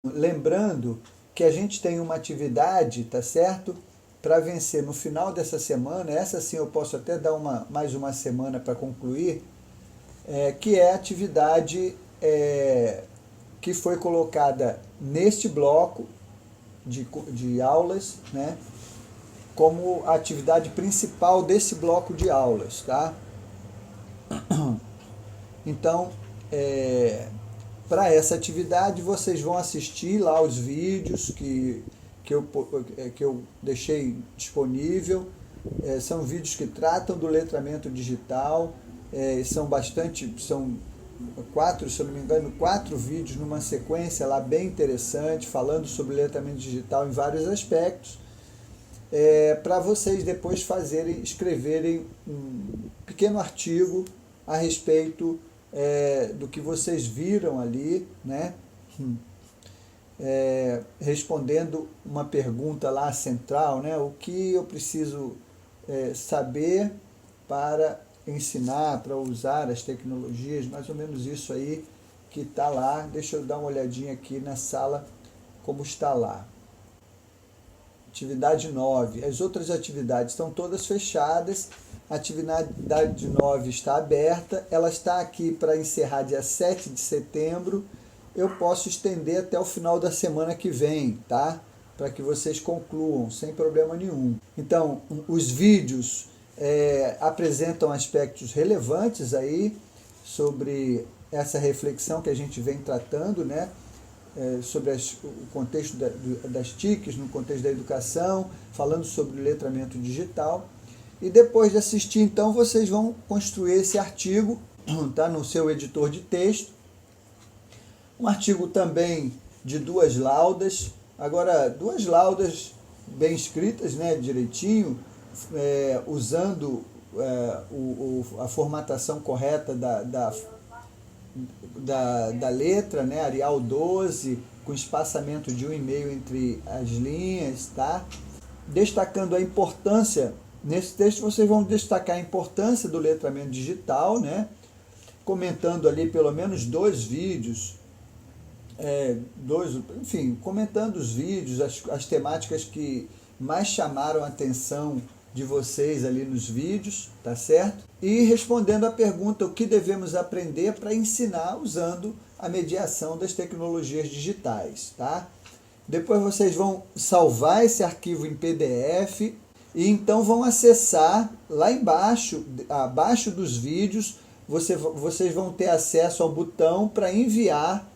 Lembrando que a gente tem uma atividade, tá certo? Para vencer no final dessa semana, essa sim eu posso até dar mais uma semana para concluir, que é a atividade que foi colocada neste bloco de aulas, né? Como a atividade principal desse bloco de aulas, tá? Então, para essa atividade, vocês vão assistir lá os vídeos que eu deixei disponível. São vídeos que tratam do letramento digital. São quatro, se eu não me engano, 4 vídeos numa sequência lá bem interessante, falando sobre letramento digital em vários aspectos. Para vocês depois escreverem um pequeno artigo a respeito do que vocês viram ali, né? Respondendo uma pergunta lá central, né? O que eu preciso saber para ensinar, para usar as tecnologias, mais ou menos isso aí que está lá. Deixa eu dar uma olhadinha aqui na sala, como está lá. Atividade 9. As outras atividades estão todas fechadas. A atividade 9 está aberta. Ela está aqui para encerrar dia 7 de setembro. Eu posso estender até o final da semana que vem, tá? Para que vocês concluam, sem problema nenhum. Então, os vídeos apresentam aspectos relevantes aí sobre essa reflexão que a gente vem tratando, né? Sobre o contexto das TICs, no contexto da educação, falando sobre o letramento digital. E depois de assistir, então, vocês vão construir esse artigo, tá, no seu editor de texto. Um artigo também de 2 laudas. Agora, 2 laudas bem escritas, né, direitinho, usando a formatação correta da letra, né, Arial 12, com espaçamento de 1,5 entre as linhas, tá? Destacando a importância, nesse texto vocês vão destacar a importância do letramento digital, né? Comentando ali pelo menos 2 vídeos, comentando os vídeos, as temáticas que mais chamaram a atenção de vocês ali nos vídeos, tá certo? E respondendo a pergunta o que devemos aprender para ensinar usando a mediação das tecnologias digitais, tá? Depois vocês vão salvar esse arquivo em PDF e então vão acessar lá embaixo, abaixo dos vídeos, vocês vão ter acesso ao botão para enviar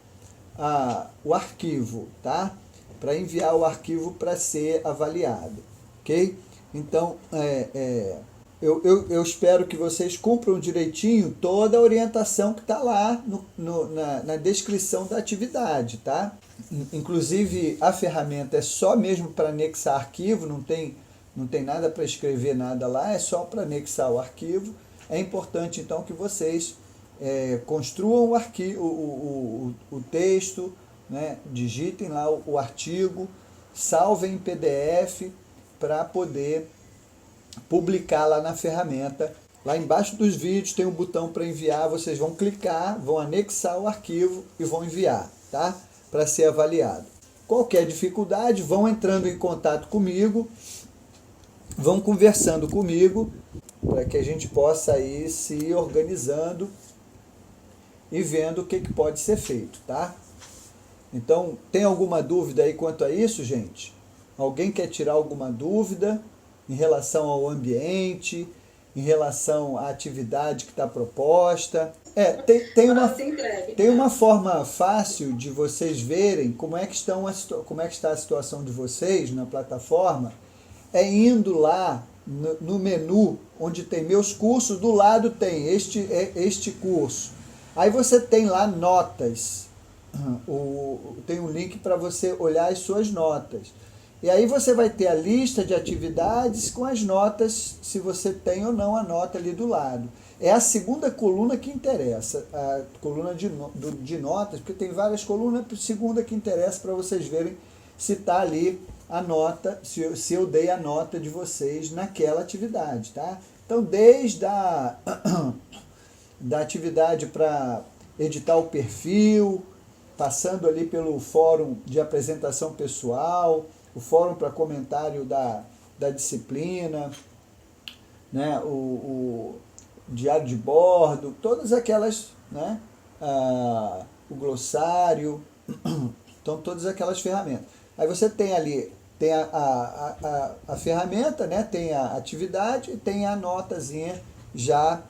o arquivo, tá? Para enviar o arquivo para ser avaliado, ok? Então, eu espero que vocês cumpram direitinho toda a orientação que está lá na descrição da atividade, tá? Inclusive, a ferramenta é só mesmo para anexar arquivo, não tem nada para escrever nada lá, é só para anexar o arquivo. É importante, então, que vocês construam o arquivo, o texto, né? Digitem lá o artigo, salvem em PDF, para poder publicar lá na ferramenta. Lá embaixo dos vídeos tem um botão para enviar, vocês vão clicar, vão anexar o arquivo e vão enviar, tá? Para ser avaliado. Qualquer dificuldade, vão entrando em contato comigo, vão conversando comigo, para que a gente possa ir se organizando e vendo o que pode ser feito, tá? Então, tem alguma dúvida aí quanto a isso, gente? Alguém quer tirar alguma dúvida em relação ao ambiente, em relação à atividade que está proposta? Tem uma forma fácil de vocês verem como é que está a situação de vocês na plataforma, indo lá no menu onde tem meus cursos, do lado tem este curso. Aí você tem lá notas, tem um link para você olhar as suas notas. E aí você vai ter a lista de atividades com as notas, se você tem ou não a nota ali do lado. É a segunda coluna que interessa, a coluna de notas, porque tem várias colunas, a segunda que interessa para vocês verem se está ali a nota, se eu dei a nota de vocês naquela atividade, tá? Então, desde da atividade para editar o perfil, passando ali pelo fórum de apresentação pessoal, o fórum para comentário da disciplina, né, o diário de bordo, todas aquelas, né, o glossário, então todas aquelas ferramentas. Aí você tem ali, tem a ferramenta, né, tem a atividade e tem a notazinha já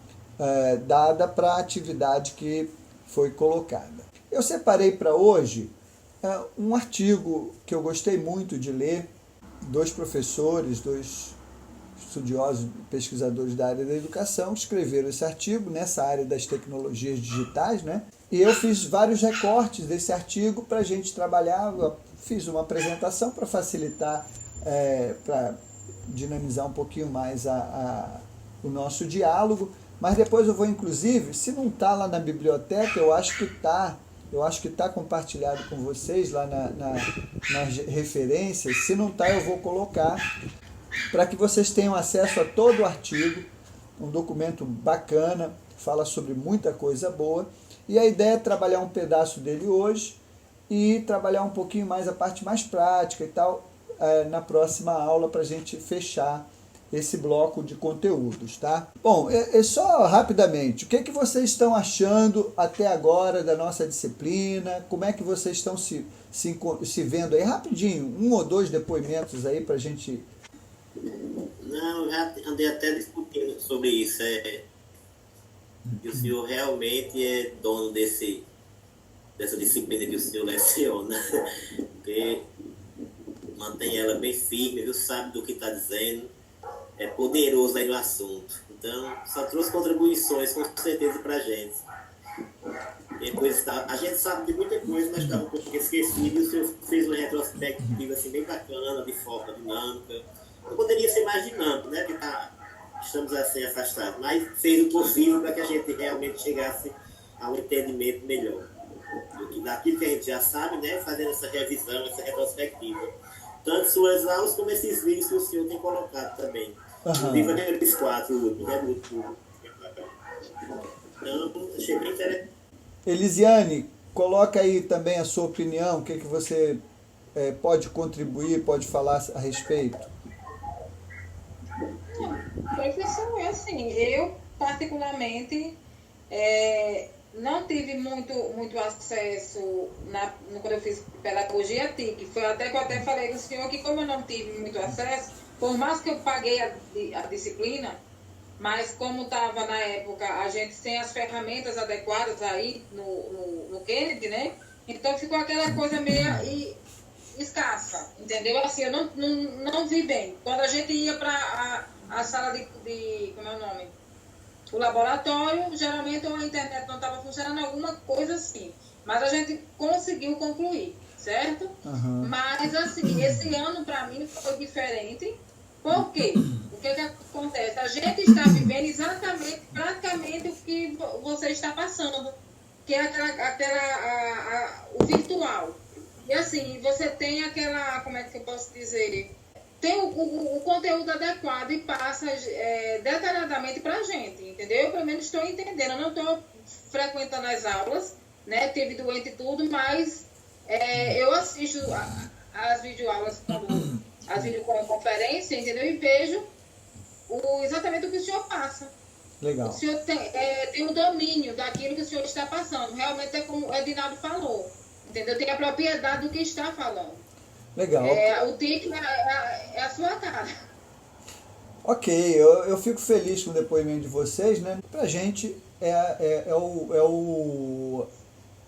dada para a atividade que foi colocada. Eu separei para hoje um artigo que eu gostei muito de ler, dois professores, dois estudiosos, pesquisadores da área da educação, escreveram esse artigo nessa área das tecnologias digitais, né? E eu fiz vários recortes desse artigo para a gente trabalhar, eu fiz uma apresentação para facilitar, para dinamizar um pouquinho mais o nosso diálogo, mas depois eu vou, inclusive, se não está lá na biblioteca, eu acho que está compartilhado com vocês lá nas referências. Se não está, eu vou colocar para que vocês tenham acesso a todo o artigo, um documento bacana, fala sobre muita coisa boa, e a ideia é trabalhar um pedaço dele hoje e trabalhar um pouquinho mais a parte mais prática e tal, na próxima aula, para a gente fechar esse bloco de conteúdos, tá? Bom, só rapidamente, o que vocês estão achando até agora da nossa disciplina? Como é que vocês estão se vendo aí? Rapidinho, um ou dois depoimentos aí para a gente... Não, já andei até discutindo sobre isso. Que o senhor realmente é dono dessa disciplina que o senhor leciona. Porque mantém ela bem firme, viu? Sabe do que está dizendo. É poderoso aí no assunto. Então, só trouxe contribuições com certeza para a gente. Depois, a gente sabe de muita coisa, mas estava um pouco esquecido. O senhor fez uma retrospectiva assim, bem bacana, de forma dinâmica. Não poderia ser mais dinâmico, né? Porque estamos assim afastados, mas fez o possível para que a gente realmente chegasse a um entendimento melhor daquilo que a gente já sabe, né? Fazendo essa revisão, essa retrospectiva. Tanto suas aulas como esses vídeos que o senhor tem colocado também. O livro aqueles 4, né? Do YouTube. Então, achei bem interessante. Elisiane, coloca aí também a sua opinião, o que você pode contribuir, pode falar a respeito. Professor, assim, eu particularmente não tive muito acesso quando eu fiz pedagogia TIC. Foi até que eu até falei com o senhor que como eu não tive muito acesso, por mais que eu paguei a disciplina, mas como estava na época a gente sem as ferramentas adequadas aí no Kennedy, né? Então ficou aquela coisa meio escassa, entendeu? Assim, eu não vi bem. Quando a gente ia para a sala de como é o nome? O laboratório, geralmente a internet não estava funcionando, alguma coisa assim. Mas a gente conseguiu concluir, certo? Uhum. Mas, assim, esse ano para mim foi diferente. Por quê? O que acontece? A gente está vivendo exatamente, praticamente o que você está passando, que é o virtual. E assim, você tem aquela, como é que eu posso dizer, tem o conteúdo adequado e passa detalhadamente para a gente, entendeu? Eu pelo menos estou entendendo, eu não estou frequentando as aulas, né? Teve doente e tudo, mas eu assisto as videoaulas, as videoconferências, entendeu? E vejo exatamente o que o senhor passa. Legal. O senhor tem o domínio daquilo que o senhor está passando. Realmente é como o Edinaldo falou. Entendeu? Tem a propriedade do que está falando. Legal. O TIC é a sua cara. Ok, eu fico feliz com o depoimento de vocês, né? Pra gente é o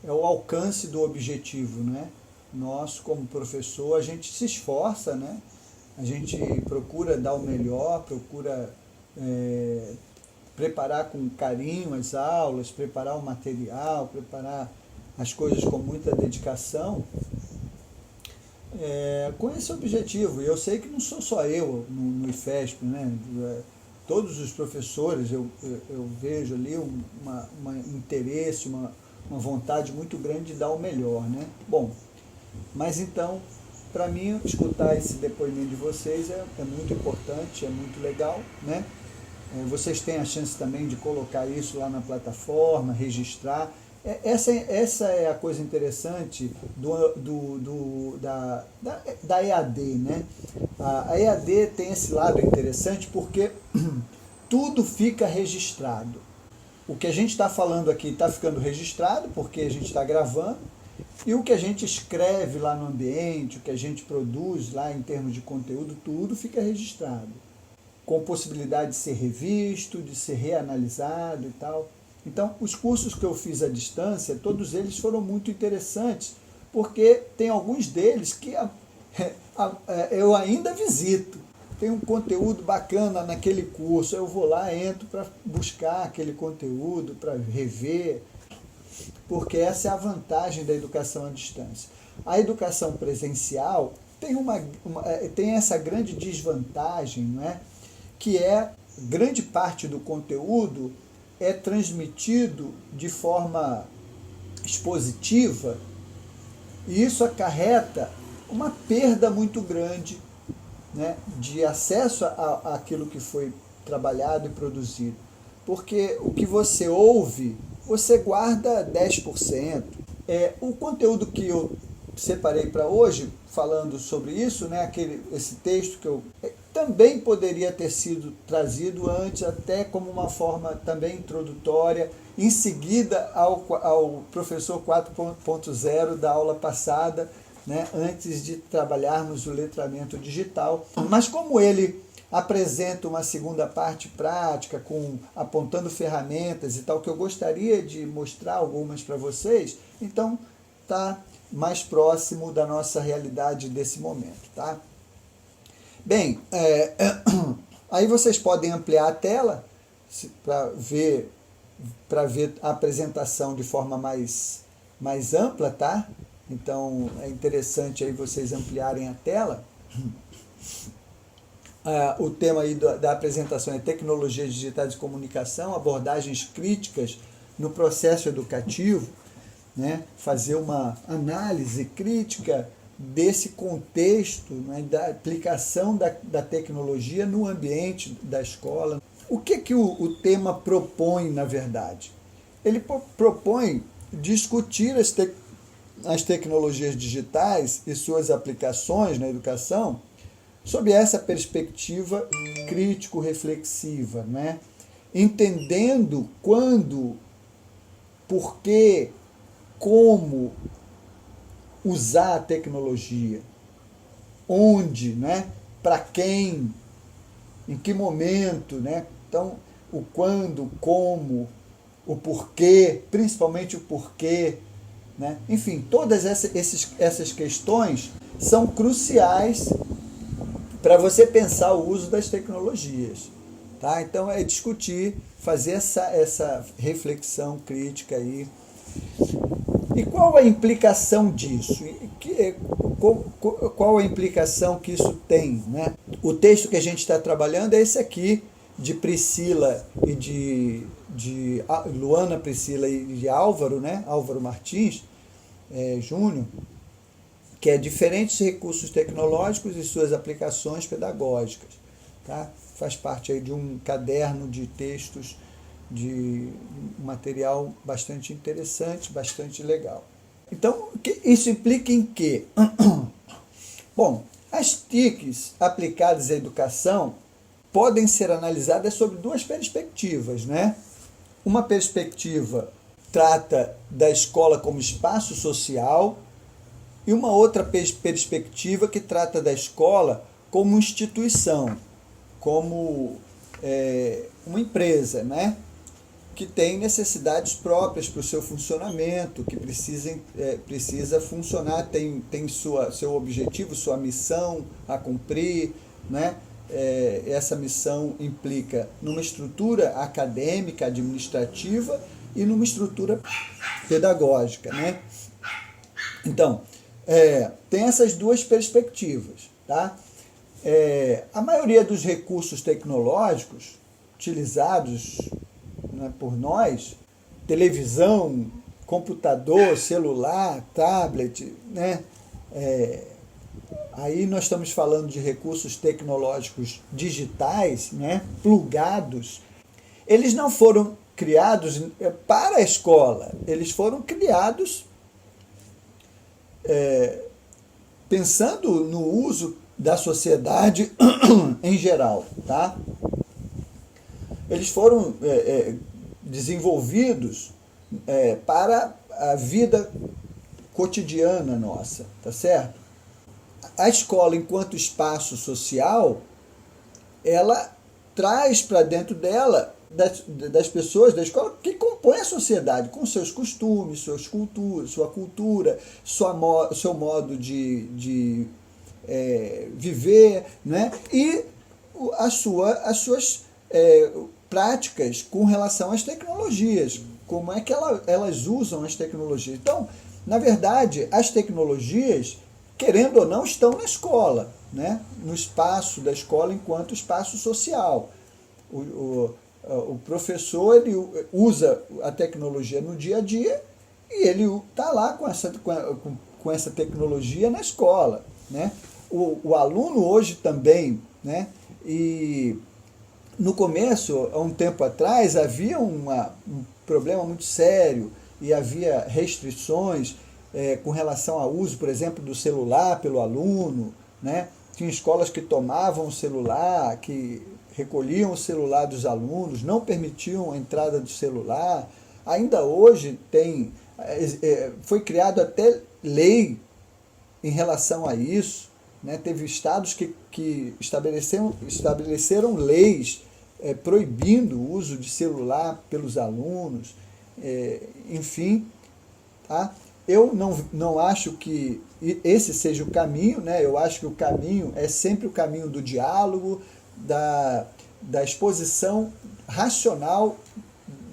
alcance do objetivo, né? Nós, como professor, a gente se esforça, né? A gente procura dar o melhor, procura preparar com carinho as aulas, preparar o material, preparar as coisas com muita dedicação, com esse objetivo. E eu sei que não sou só eu no IFESP, né? Todos os professores, eu vejo ali um interesse, uma vontade muito grande de dar o melhor, né? Bom, mas então, para mim, escutar esse depoimento de vocês é muito importante, é muito legal, né? Vocês têm a chance também de colocar isso lá na plataforma, registrar. Essa é a coisa interessante da EAD, né? A EAD tem esse lado interessante porque tudo fica registrado. O que a gente está falando aqui está ficando registrado porque a gente está gravando, e o que a gente escreve lá no ambiente, o que a gente produz lá em termos de conteúdo, tudo fica registrado, com possibilidade de ser revisto, de ser reanalisado e tal. Então, os cursos que eu fiz à distância, todos eles foram muito interessantes, porque tem alguns deles que eu ainda visito. Tem um conteúdo bacana naquele curso, eu vou lá, entro para buscar aquele conteúdo, para rever, porque essa é a vantagem da educação à distância. A educação presencial tem essa grande desvantagem, não é? Que grande parte do conteúdo é transmitido de forma expositiva, e isso acarreta uma perda muito grande, né, de acesso àquilo que foi trabalhado e produzido. Porque o que você ouve, você guarda 10%. O conteúdo que eu separei para hoje, falando sobre isso, né, esse texto que eu também poderia ter sido trazido antes, até como uma forma também introdutória, em seguida ao professor 4.0 da aula passada, né, antes de trabalharmos o letramento digital. Mas como ele apresenta uma segunda parte prática, apontando ferramentas e tal, que eu gostaria de mostrar algumas para vocês, então está mais próximo da nossa realidade desse momento, tá? Bem, aí vocês podem ampliar a tela para ver a apresentação de forma mais ampla, tá? Então é interessante aí vocês ampliarem a tela. O tema aí da apresentação é tecnologias digitais de comunicação, abordagens críticas no processo educativo, né? Fazer uma análise crítica desse contexto, né, da aplicação da tecnologia no ambiente da escola. O que o tema propõe, na verdade? Ele propõe discutir as tecnologias digitais e suas aplicações na educação sob essa perspectiva crítico-reflexiva, né? Entendendo quando, por que, como usar a tecnologia, onde, né? Para quem, em que momento, né? Então, o quando, como, o porquê, principalmente o porquê, né? Enfim, todas essas questões são cruciais para você pensar o uso das tecnologias, tá? Então é discutir, fazer essa reflexão crítica aí. E qual a implicação disso? Qual a implicação que isso tem, né? O texto que a gente está trabalhando é esse aqui, de Priscila e de Luana, Priscila e de Álvaro, né? Álvaro Martins Júnior, que é diferentes recursos tecnológicos e suas aplicações pedagógicas, tá? Faz parte aí de um caderno de textos, de material bastante interessante, bastante legal. Então, isso implica em quê? Bom, as TICs aplicadas à educação podem ser analisadas sob duas perspectivas, né? Uma perspectiva trata da escola como espaço social e uma outra perspectiva que trata da escola como instituição, como uma empresa, né? Que tem necessidades próprias para o seu funcionamento, que precisa funcionar, tem seu objetivo, sua missão a cumprir, né? Essa missão implica numa estrutura acadêmica, administrativa e numa estrutura pedagógica, né? Então, tem essas duas perspectivas, tá? A maioria dos recursos tecnológicos utilizados, né, por nós, televisão, computador, celular, tablet, né? Aí nós estamos falando de recursos tecnológicos digitais, né, plugados. Eles não foram criados para a escola, eles foram criados pensando no uso da sociedade em geral, tá? Eles foram desenvolvidos para a vida cotidiana nossa, tá certo? A escola, enquanto espaço social, ela traz para dentro dela, das pessoas da escola, que compõem a sociedade, com seus costumes, suas culturas, sua cultura, seu modo de viver, né? E as suas práticas com relação às tecnologias, como é que elas usam as tecnologias. Então, na verdade, as tecnologias, querendo ou não, estão na escola, né? No espaço da escola enquanto espaço social. O professor, ele usa a tecnologia no dia a dia e ele está lá com essa tecnologia na escola, né? O aluno hoje também, né? E no começo, há um tempo atrás, havia um problema muito sério e havia restrições com relação ao uso, por exemplo, do celular pelo aluno, né? Tinha escolas que tomavam o celular, que recolhiam o celular dos alunos, não permitiam a entrada do celular. Ainda hoje foi criado até lei em relação a isso, né? Teve estados que estabeleceram leis proibindo o uso de celular pelos alunos, enfim, tá? Eu não acho que esse seja o caminho, né? Eu acho que o caminho é sempre o caminho do diálogo, da exposição racional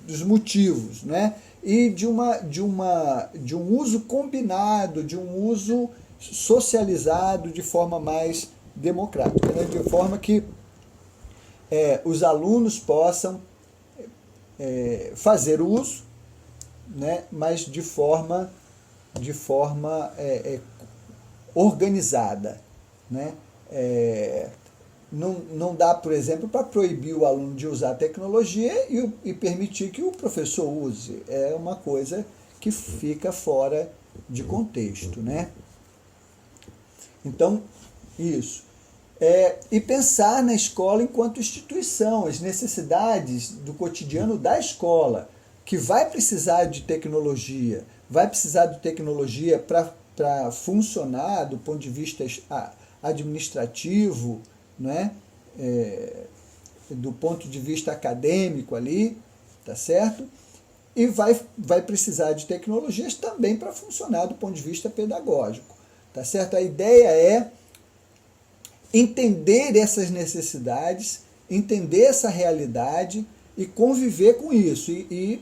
dos motivos, né? E de um uso combinado, de um uso socializado de forma mais democrática, né? De forma que os alunos possam fazer uso, né? Mas de forma organizada, né? Não dá, por exemplo, para proibir o aluno de usar a tecnologia e permitir que o professor use. É uma coisa que fica fora de contexto, né? Então, isso. E pensar na escola enquanto instituição, as necessidades do cotidiano da escola, que vai precisar de tecnologia, para funcionar do ponto de vista administrativo, né? Do ponto de vista acadêmico ali, tá certo? E vai precisar de tecnologias também para funcionar do ponto de vista pedagógico, tá certo? A ideia é entender essas necessidades, entender essa realidade e conviver com isso e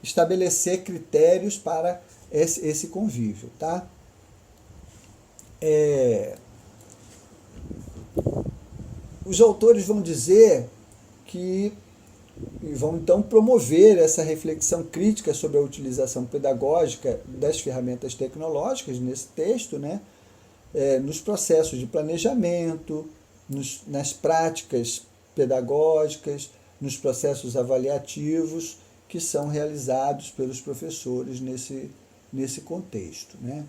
estabelecer critérios para esse convívio, tá? Os autores vão dizer que vão então promover essa reflexão crítica sobre a utilização pedagógica das ferramentas tecnológicas nesse texto, né? Nos processos de planejamento, nas práticas pedagógicas, nos processos avaliativos que são realizados pelos professores nesse contexto, né?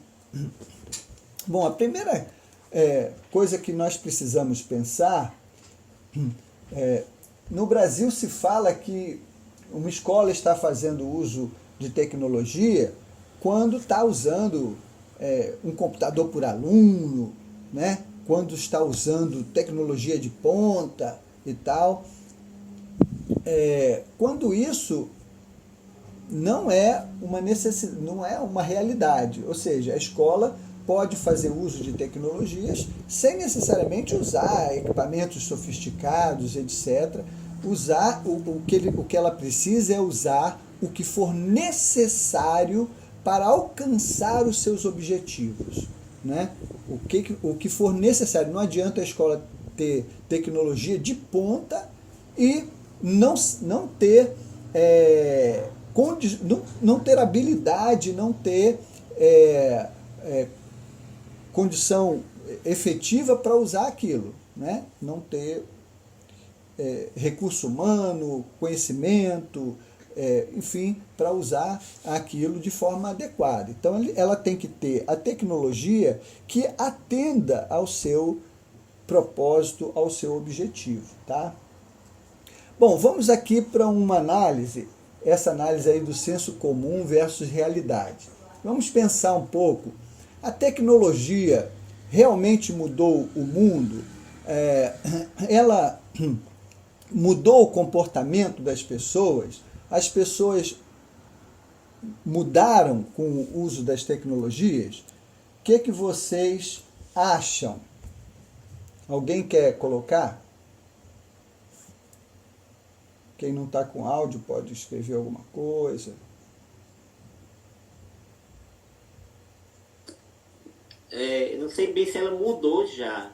Bom, a primeira coisa que nós precisamos pensar, no Brasil se fala que uma escola está fazendo uso de tecnologia quando está usando um computador por aluno, né? Quando está usando tecnologia de ponta e tal. Quando isso não é uma realidade, ou seja, a escola pode fazer uso de tecnologias sem necessariamente usar equipamentos sofisticados, etc. Usar o que ela precisa é usar o que for necessário para alcançar os seus objetivos, né? O que for necessário. Não adianta a escola ter tecnologia de ponta e não ter não ter habilidade, não ter condição efetiva para usar aquilo, né? Não ter recurso humano, conhecimento, enfim, para usar aquilo de forma adequada. Então, ela tem que ter a tecnologia que atenda ao seu propósito, ao seu objetivo, tá? Bom, vamos aqui para uma análise, essa análise aí do senso comum versus realidade. Vamos pensar um pouco. A tecnologia realmente mudou o mundo? Ela mudou o comportamento das pessoas? As pessoas mudaram com o uso das tecnologias? O que vocês acham? Alguém quer colocar? Quem não está com áudio pode escrever alguma coisa. Não sei bem se ela mudou já,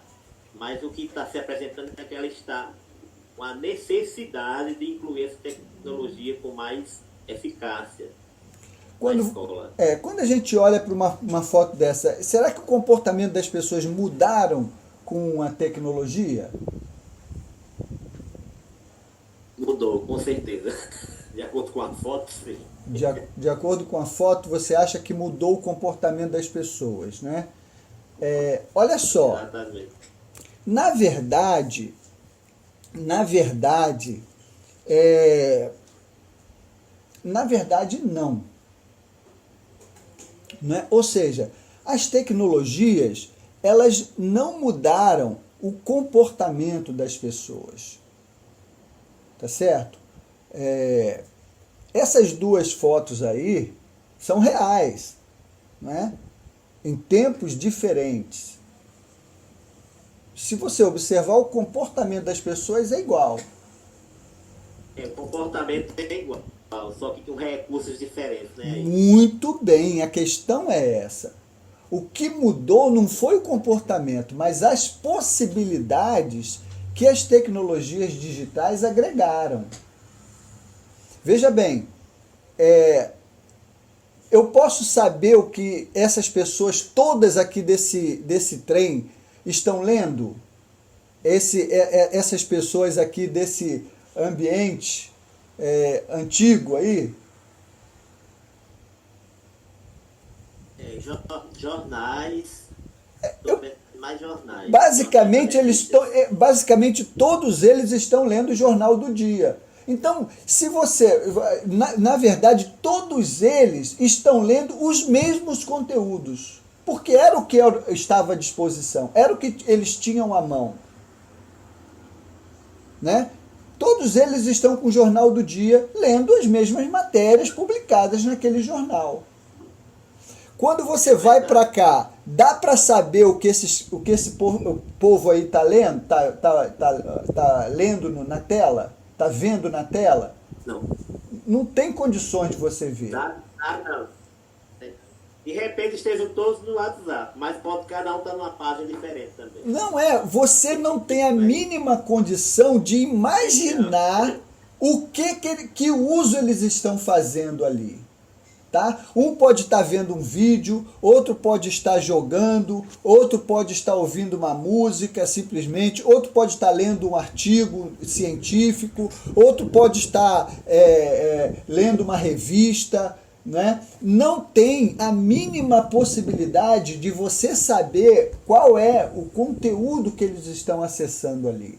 mas o que está se apresentando é que ela está com a necessidade de incluir essa tecnologia com mais eficácia na escola. Quando a gente olha para uma foto dessa, será que o comportamento das pessoas mudaram com a tecnologia? Mudou, com certeza. De acordo com a foto, sim. De acordo com a foto, você acha que mudou o comportamento das pessoas, né? Olha só. Exatamente. Na verdade, não. Né? Ou seja, as tecnologias, elas não mudaram o comportamento das pessoas. Tá certo? Essas duas fotos aí são reais, né? Em tempos diferentes. Se você observar, o comportamento das pessoas é igual. O comportamento é igual, só que com recursos diferentes, né? Muito bem, a questão é essa. O que mudou não foi o comportamento, mas as possibilidades que as tecnologias digitais agregaram. Veja bem, eu posso saber o que essas pessoas todas aqui desse trem estão lendo? Essas pessoas aqui desse ambiente antigo aí? Jornais, mais jornais. Basicamente todos eles estão lendo o Jornal do Dia. Então, se você, na verdade, todos eles estão lendo os mesmos conteúdos, porque era o que estava à disposição, era o que eles tinham à mão, né? Todos eles estão com o Jornal do Dia, lendo as mesmas matérias publicadas naquele jornal. Quando você vai para cá, dá para saber o que esse povo aí está lendo, tá lendo na tela? Está vendo na tela? Não. Não tem condições de você ver. Não. De repente estejam todos no WhatsApp, mas pode cada um estar numa página diferente também. Não você não tem a mínima condição de imaginar o que uso eles estão fazendo ali. Tá? Um pode estar vendo um vídeo, outro pode estar jogando, outro pode estar ouvindo uma música simplesmente, outro pode estar lendo um artigo científico, outro pode estar lendo uma revista, né? Não tem a mínima possibilidade de você saber qual é o conteúdo que eles estão acessando ali.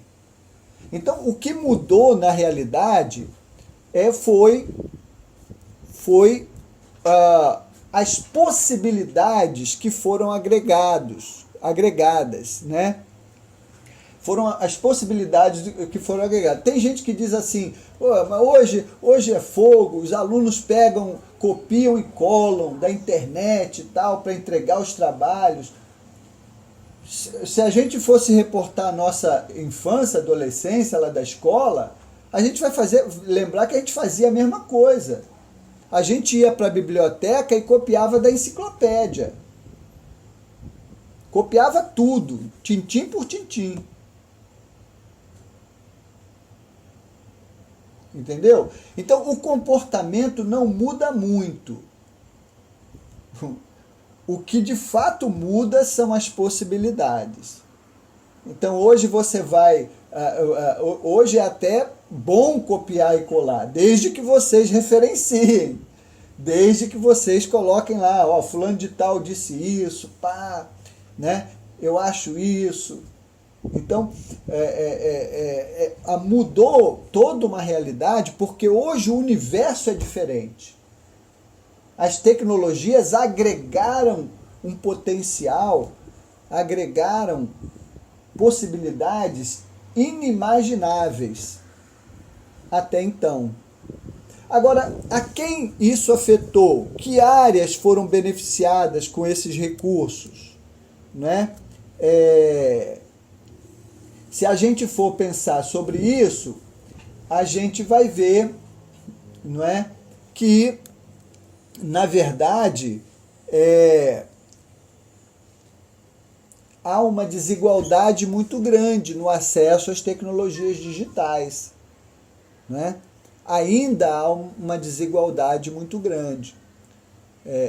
Então, o que mudou na realidade foi as possibilidades que foram agregadas, né? Foram as possibilidades que foram agregadas. Tem gente que diz assim, mas hoje é fogo, os alunos copiam e colam da internet e tal para entregar os trabalhos. Se a gente fosse reportar a nossa infância, adolescência lá da escola, a gente vai lembrar que a gente fazia a mesma coisa. A gente ia para a biblioteca e copiava da enciclopédia. Copiava tudo, tintim por tintim. Entendeu? Então, o comportamento não muda muito. O que de fato muda são as possibilidades. Então, hoje você vai Hoje é até bom copiar e colar, desde que vocês referenciem, desde que vocês coloquem lá, ó, fulano de tal disse isso, pá, né? Eu acho isso. Então, mudou toda uma realidade, porque hoje o universo é diferente. As tecnologias agregaram um potencial, agregaram possibilidades inimagináveis até então. Agora, a quem isso afetou? Que áreas foram beneficiadas com esses recursos? Né? Se a gente for pensar sobre isso, a gente vai ver, não é, que, na verdade, há uma desigualdade muito grande no acesso às tecnologias digitais. Né? Ainda há uma desigualdade muito grande.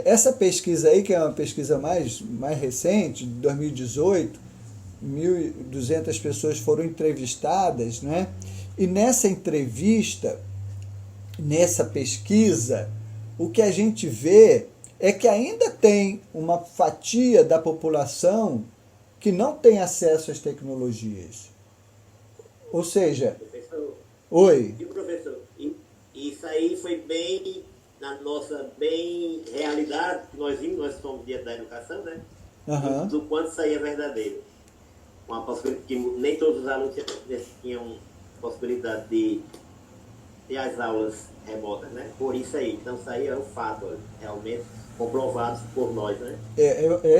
Essa pesquisa aí, que é uma pesquisa mais recente, de 2018, 1.200 pessoas foram entrevistadas, né? E nessa entrevista, nessa pesquisa, o que a gente vê é que ainda tem uma fatia da população que não tem acesso às tecnologias. Ou seja... Professor, Oi. e professor, isso aí foi bem na nossa realidade, nós somos dia da educação, né? Uhum. Do quanto isso aí é verdadeiro. Uma possibilidade que nem todos os alunos tinham possibilidade de ter as aulas remotas, né? Por isso aí. Então isso aí é um fato, realmente comprovado por nós, né?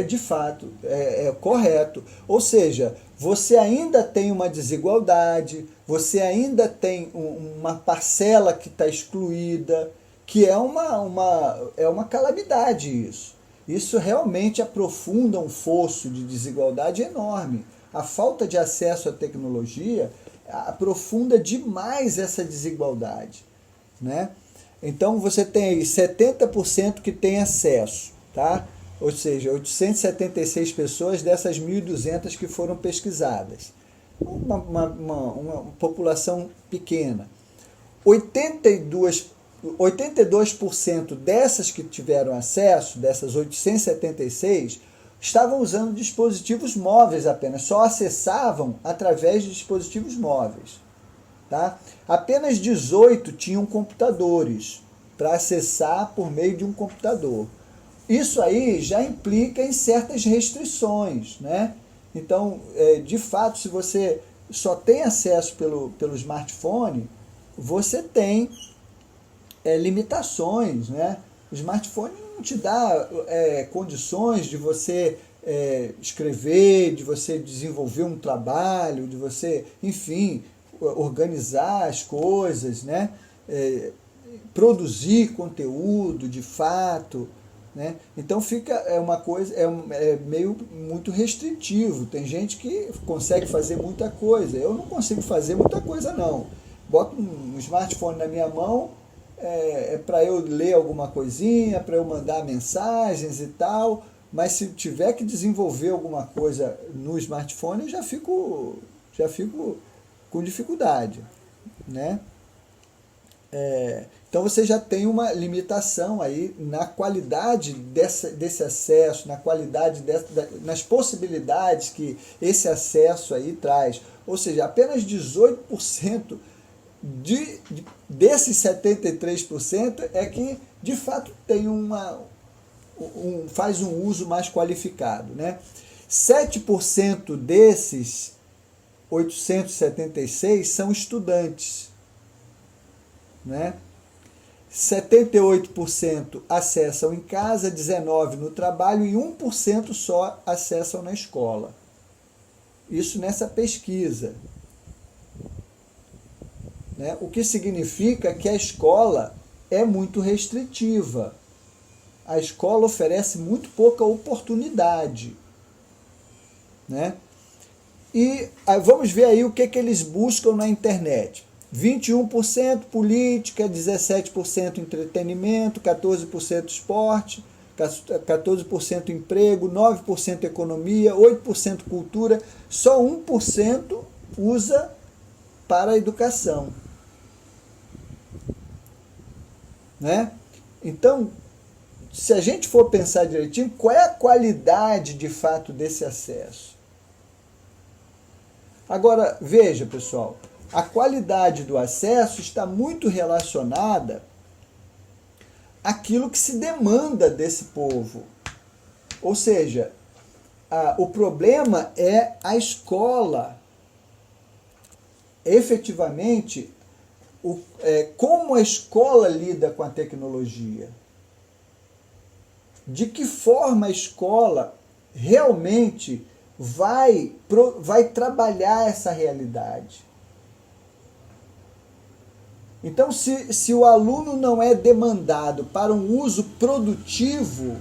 De fato, é correto. Ou seja, você ainda tem uma desigualdade, você ainda tem uma parcela que está excluída, que é uma calamidade isso. Isso realmente aprofunda um fosso de desigualdade enorme. A falta de acesso à tecnologia aprofunda demais essa desigualdade, né? Então você tem aí 70% que tem acesso, tá? Ou seja, 876 pessoas dessas 1.200 que foram pesquisadas. Uma população pequena. 82% dessas que tiveram acesso, dessas 876, estavam usando dispositivos móveis apenas, só acessavam através de dispositivos móveis. Tá? Apenas 18 tinham computadores para acessar por meio de um computador. Isso aí já implica em certas restrições, né? Então, de fato, se você só tem acesso pelo smartphone, você tem limitações, né? O smartphone não te dá condições de você escrever, de você desenvolver um trabalho, de você, enfim, organizar as coisas, né? Produzir conteúdo de fato, né? Então fica uma coisa, meio muito restritivo. Tem gente que consegue fazer muita coisa. Eu não consigo fazer muita coisa, não. Boto um smartphone na minha mão, para eu ler alguma coisinha, para eu mandar mensagens e tal, mas se tiver que desenvolver alguma coisa no smartphone, eu já fico com dificuldade, né? Então você já tem uma limitação aí na qualidade desse acesso, na qualidade nas possibilidades que esse acesso aí traz. Ou seja, apenas 18% desses 73% é que de fato tem faz um uso mais qualificado, né? 7% desses 876 são estudantes, né? 78% acessam em casa, 19% no trabalho e 1% só acessam na escola. Isso nessa pesquisa, né? O que significa que a escola é muito restritiva. A escola oferece muito pouca oportunidade, né? E vamos ver aí o que eles buscam na internet. 21% política, 17% entretenimento, 14% esporte, 14% emprego, 9% economia, 8% cultura, só 1% usa para a educação. Né? Então, se a gente for pensar direitinho, qual é a qualidade de fato desse acesso? Agora, veja, pessoal, a qualidade do acesso está muito relacionada àquilo que se demanda desse povo. Ou seja, o problema é a escola. Efetivamente, como a escola lida com a tecnologia. De que forma a escola realmente vai trabalhar essa realidade. Então, se o aluno não é demandado para um uso produtivo,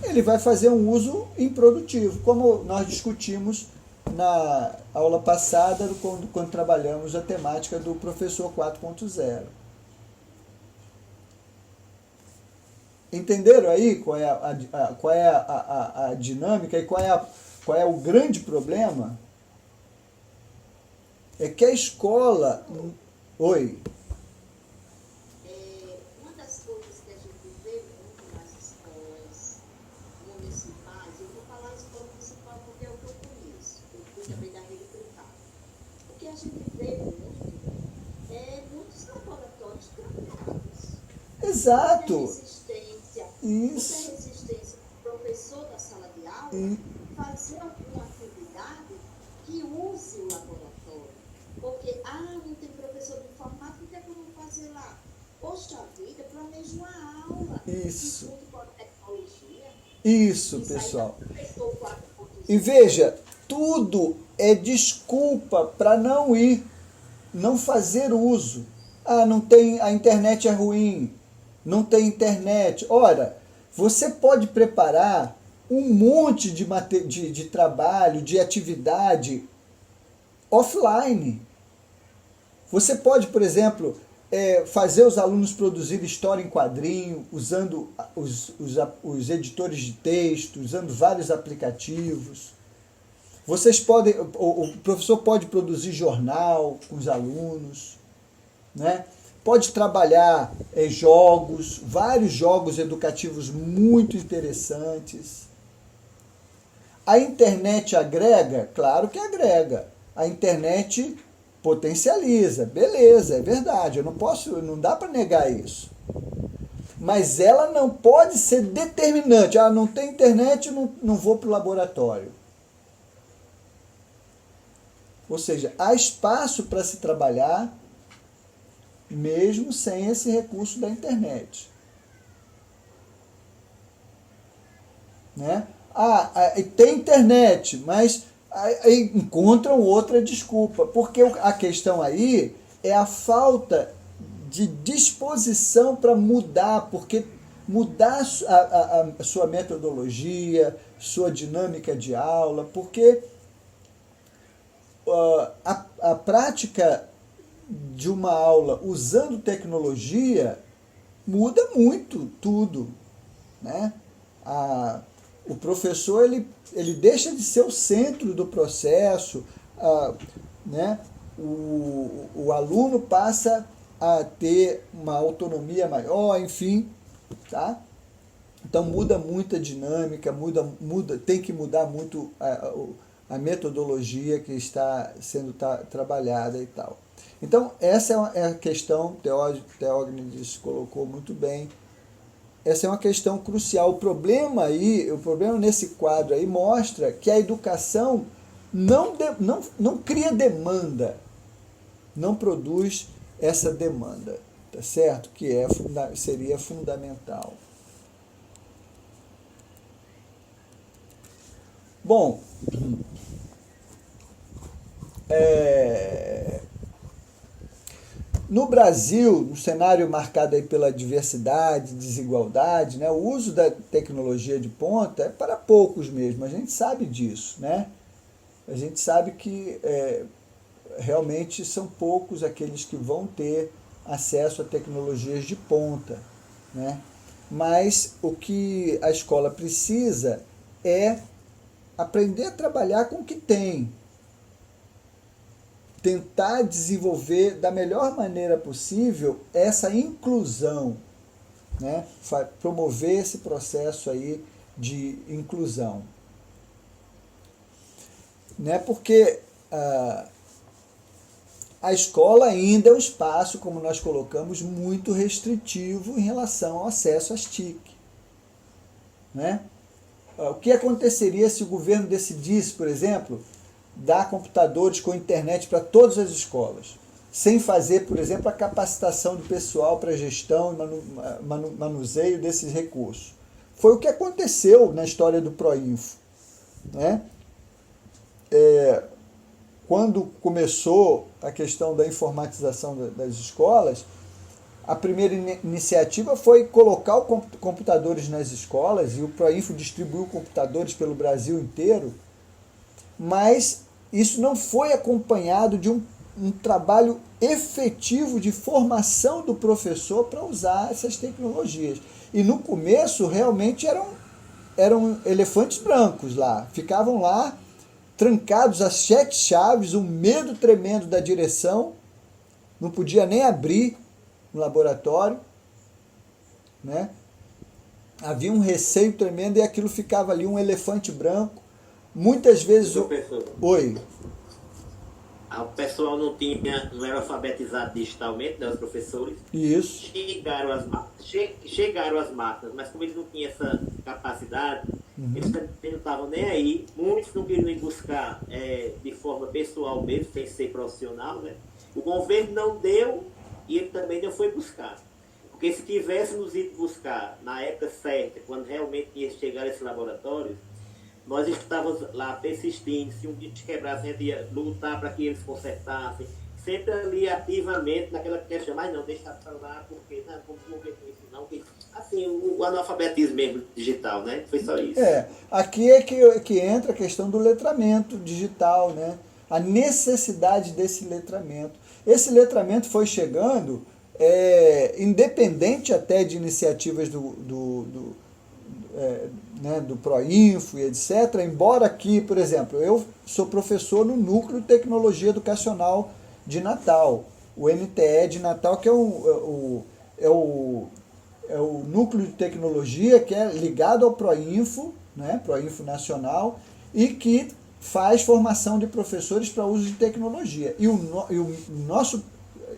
ele vai fazer um uso improdutivo, como nós discutimos na aula passada, quando trabalhamos a temática do professor 4.0. Entenderam aí qual é a dinâmica e qual é o grande problema? É que a escola... Oi. Uma das coisas que a gente vê muito nas escolas municipais, eu vou falar escola municipal porque é o que eu conheço, eu fui também da rede privada. O que a gente vê muito é muitos laboratórios trancados. Exato. Muita resistência do professor da sala de aula fazer alguma atividade que use o laboratório. Porque, não tem professor de informática, o que é que eu vou fazer lá? Poxa vida, planejo uma aula. Isso. Estudo com tecnologia. Isso, pessoal. E veja, tudo é desculpa para não ir, não fazer uso. Não tem, a internet é ruim, não tem internet. Ora, você pode preparar um monte de trabalho, de atividade offline. Você pode, por exemplo, fazer os alunos produzir história em quadrinho, usando os editores de texto, usando vários aplicativos. O professor pode produzir jornal com os alunos, né? Pode trabalhar jogos, vários jogos educativos muito interessantes. A internet agrega? Claro que agrega. A internet potencializa, beleza, é verdade, não dá para negar isso. Mas ela não pode ser determinante. Não tem internet, não vou para o laboratório. Ou seja, há espaço para se trabalhar mesmo sem esse recurso da internet. Né? Tem internet, mas aí encontram outra desculpa, porque a questão aí é a falta de disposição para mudar, porque mudar a sua metodologia, sua dinâmica de aula, porque a prática de uma aula usando tecnologia muda muito tudo, né? O professor ele deixa de ser o centro do processo, né? O aluno passa a ter uma autonomia maior, enfim, tá? Então muda muito a dinâmica, tem que mudar muito a metodologia que está sendo trabalhada e tal. Então, essa é a questão, Teógenes colocou muito bem, essa é uma questão crucial. O problema nesse quadro aí mostra que a educação não cria demanda, não produz essa demanda, tá certo? Que seria fundamental. Bom, no Brasil, no cenário marcado aí pela diversidade, desigualdade, né, o uso da tecnologia de ponta é para poucos mesmo, a gente sabe disso, né? A gente sabe que realmente são poucos aqueles que vão ter acesso a tecnologias de ponta, né? Mas o que a escola precisa é aprender a trabalhar com o que tem. tentar desenvolver da melhor maneira possível essa inclusão, né? Promover esse processo aí de inclusão. Né? Porque a escola ainda é um espaço, como nós colocamos, muito restritivo em relação ao acesso às TIC. Né? O que aconteceria se o governo decidisse, por exemplo, dar computadores com internet para todas as escolas, sem fazer, por exemplo, a capacitação do pessoal para gestão e manuseio desses recursos? Foi o que aconteceu na história do Proinfo. Né? Quando começou a questão da informatização das escolas, a primeira iniciativa foi colocar computadores nas escolas, e o Proinfo distribuiu computadores pelo Brasil inteiro, mas isso não foi acompanhado de um trabalho efetivo de formação do professor para usar essas tecnologias. E no começo realmente eram elefantes brancos lá, ficavam lá trancados a 7 chaves, um medo tremendo da direção, não podia nem abrir no laboratório, né? Havia um receio tremendo e aquilo ficava ali um elefante branco. Muitas vezes... Oi. O pessoal não era alfabetizado digitalmente, né, os professores. Isso. Chegaram as máquinas, mas como eles não tinham essa capacidade, eles também não estavam nem aí. Muitos não queriam ir buscar de forma pessoal mesmo, sem ser profissional, né? O governo não deu e ele também não foi buscar. Porque se tivéssemos ido buscar na época certa, quando realmente ia chegar esse laboratório, nós estávamos lá persistindo. Se um bicho quebrasse, a gente ia lutar para que eles consertassem, sempre ali ativamente naquela questão, mas não, deixa para lá, porque não vamos mover com isso não. Assim, o analfabetismo mesmo digital, né? Foi só isso. Aqui é que entra a questão do letramento digital, né? A necessidade desse letramento. Esse letramento foi chegando, independente até de iniciativas do Proinfo e etc., embora aqui, por exemplo, eu sou professor no Núcleo de Tecnologia Educacional de Natal, o NTE de Natal, que é o núcleo de tecnologia que é ligado ao Proinfo, né, Proinfo Nacional, e que faz formação de professores para uso de tecnologia. E o nosso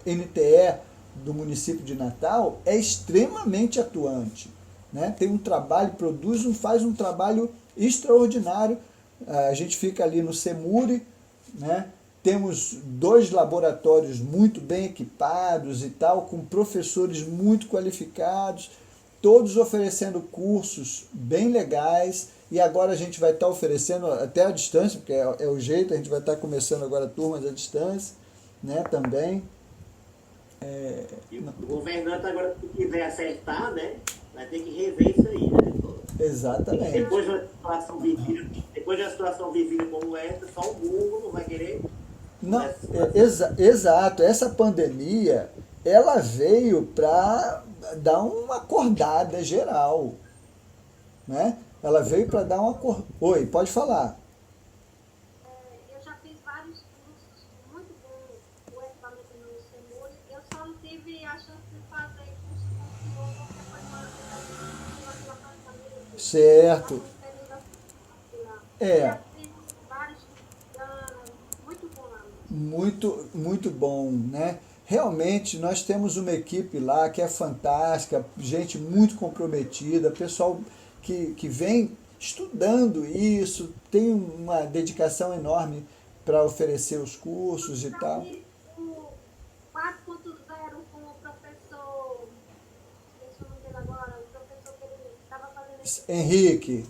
NTE do município de Natal é extremamente atuante. Né? Tem um trabalho, faz um trabalho extraordinário. A gente fica ali no CEMURI, né? Temos 2 laboratórios muito bem equipados e tal, com professores muito qualificados, todos oferecendo cursos bem legais, e agora a gente vai estar oferecendo até à distância, porque é o jeito, a gente vai estar começando agora turmas à distância, né, também. E o governante agora, se quiser acertar, né, vai ter que rever isso aí, né? Exatamente. Depois de uma situação vivida como essa, só o burro não vai querer. Não, exato. Essa pandemia, ela veio para dar uma acordada geral, né? Ela veio para dar uma... Oi, pode falar. Eu já fiz vários cursos muito bons, o equipamento no CEMURI. Eu só não tive a chance de fazer curso com o senhor, porque foi uma pandemia. Certo. Eu fiz vários muito bom lá. Muito bom, né? Realmente, nós temos uma equipe lá que é fantástica, gente muito comprometida, pessoal que vem estudando isso, tem uma dedicação enorme para oferecer os cursos e tal. O 4.0 com o professor, deixa eu ver agora, o professor que ele estava fazendo... Henrique,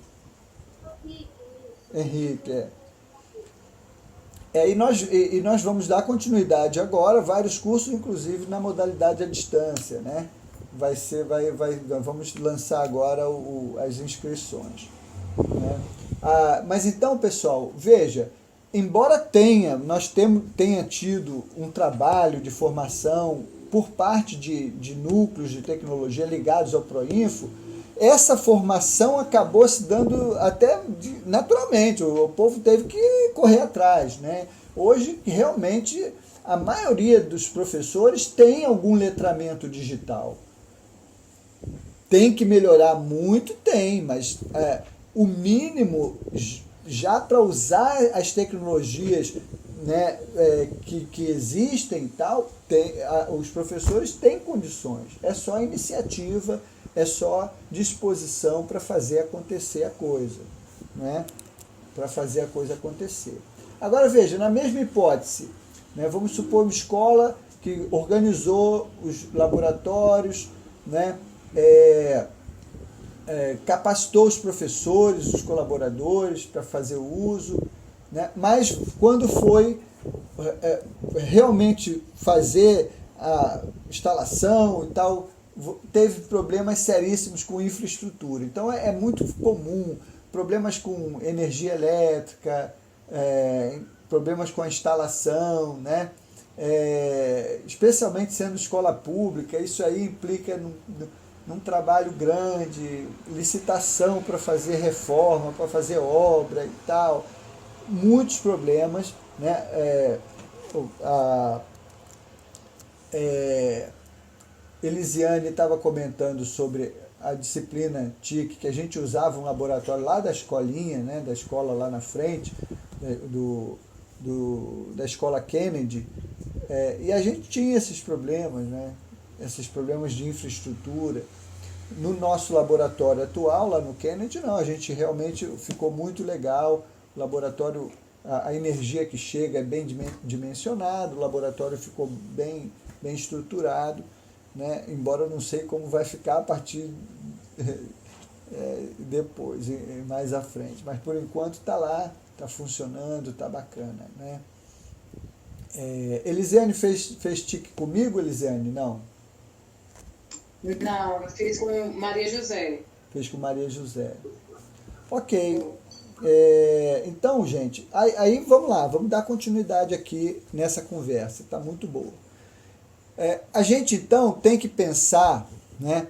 E nós vamos dar continuidade agora, vários cursos, inclusive na modalidade à distância, né? Vamos lançar agora as inscrições. Né? Mas então, pessoal, veja, embora tenha tido um trabalho de formação por parte de núcleos de tecnologia ligados ao Proinfo, essa formação acabou se dando até naturalmente, o povo teve que correr atrás, né? Hoje, realmente, a maioria dos professores tem algum letramento digital. Tem que melhorar muito? Tem, mas o mínimo já para usar as tecnologias, né, que existem e tal, os professores têm condições. É só iniciativa, é só disposição para fazer acontecer a coisa, né? Para fazer a coisa acontecer. Agora veja, na mesma hipótese, né, vamos supor uma escola que organizou os laboratórios, né, capacitou os professores, os colaboradores para fazer o uso, né, mas quando foi realmente fazer a instalação e tal, teve problemas seríssimos com infraestrutura. Então é muito comum problemas com energia elétrica, problemas com a instalação, né? Especialmente sendo escola pública, isso aí implica num trabalho grande, licitação para fazer reforma, para fazer obra e tal, muitos problemas, né? Elisiane estava comentando sobre a disciplina TIC, que a gente usava um laboratório lá da escolinha, né, da escola lá na frente, da escola Kennedy, e a gente tinha esses problemas, né, esses problemas de infraestrutura. No nosso laboratório atual, lá no Kennedy, não, a gente realmente ficou muito legal, o laboratório, a energia que chega é bem dimensionado, o laboratório ficou bem estruturado, né? Embora eu não sei como vai ficar a partir depois, mais à frente. Mas por enquanto está lá, está funcionando, está bacana, né? Elisiane fez TIC comigo, Elisiane? Não? Não, eu fiz com Maria José. Fez com Maria José. Ok. Então, gente, aí vamos lá, vamos dar continuidade aqui nessa conversa, está muito boa. A gente, então, tem que pensar, né,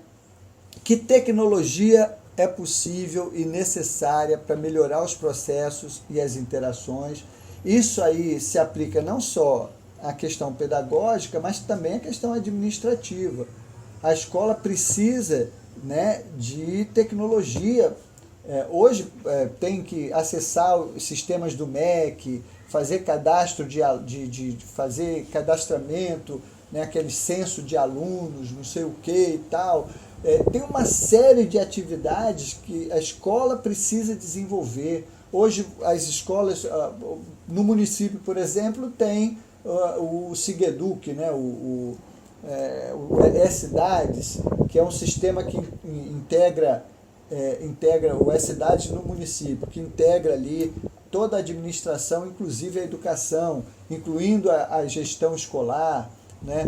que tecnologia é possível e necessária para melhorar os processos e as interações. Isso aí se aplica não só à questão pedagógica, mas também à questão administrativa. A escola precisa, né, de tecnologia. Hoje tem que acessar os sistemas do MEC, fazer cadastro fazer cadastramento, né, aquele censo de alunos, não sei o que e tal. Tem uma série de atividades que a escola precisa desenvolver. Hoje as escolas, no município, por exemplo, tem o Sigeduc, né, o E-Cidades, que é um sistema que integra o E-Cidades no município, que integra ali toda a administração, inclusive a educação, incluindo a gestão escolar, né?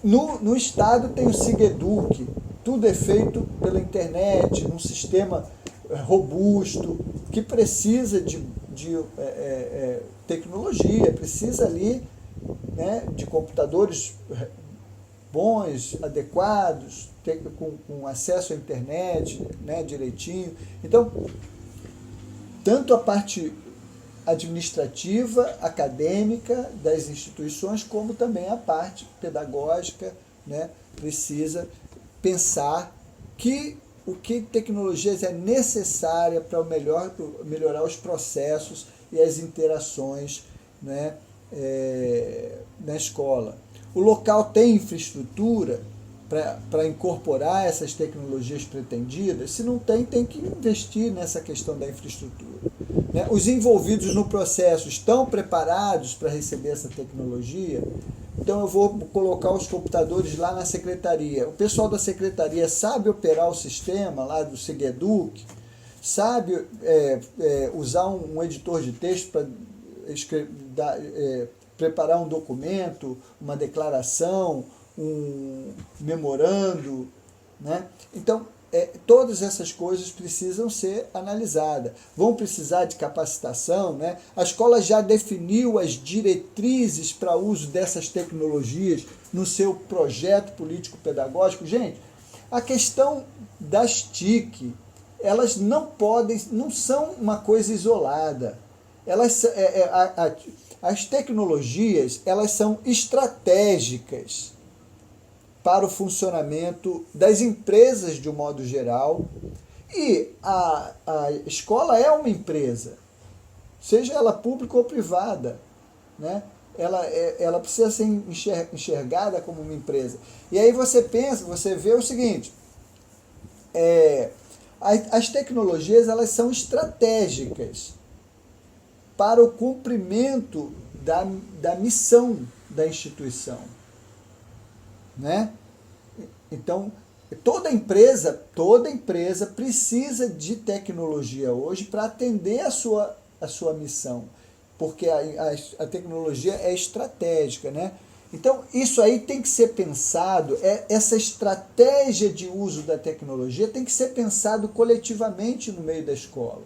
No estado tem o Sigeduc, tudo é feito pela internet, num sistema robusto, que precisa de tecnologia, precisa ali, né, de computadores bons, adequados, com acesso à internet, né, direitinho. Então, tanto a parte administrativa, acadêmica das instituições, como também a parte pedagógica, né, precisa pensar o que tecnologias é necessária para melhorar os processos e as interações, né, na escola. O local tem infraestrutura para incorporar essas tecnologias pretendidas? Se não tem, tem que investir nessa questão da infraestrutura, né? Os envolvidos no processo estão preparados para receber essa tecnologia? Então eu vou colocar os computadores lá na secretaria. O pessoal da secretaria sabe operar o sistema lá do Sigeduc? Sabe usar um editor de texto para preparar um documento, uma declaração, um memorando, né? Então, todas essas coisas precisam ser analisadas. Vão precisar de capacitação, né? A escola já definiu as diretrizes para o uso dessas tecnologias no seu projeto político-pedagógico. Gente, A questão das TIC, elas não são uma coisa isolada. As tecnologias, elas são estratégicas para o funcionamento das empresas de um modo geral, e a escola é uma empresa, seja ela pública ou privada, né? Ela precisa ser enxergada como uma empresa. E aí você vê o seguinte, as tecnologias, elas são estratégicas para o cumprimento da missão da instituição, né? Então, toda empresa precisa de tecnologia hoje para atender a sua missão, porque a tecnologia é estratégica, né? Então, isso aí tem que ser pensado, essa estratégia de uso da tecnologia tem que ser pensado coletivamente no meio da escola.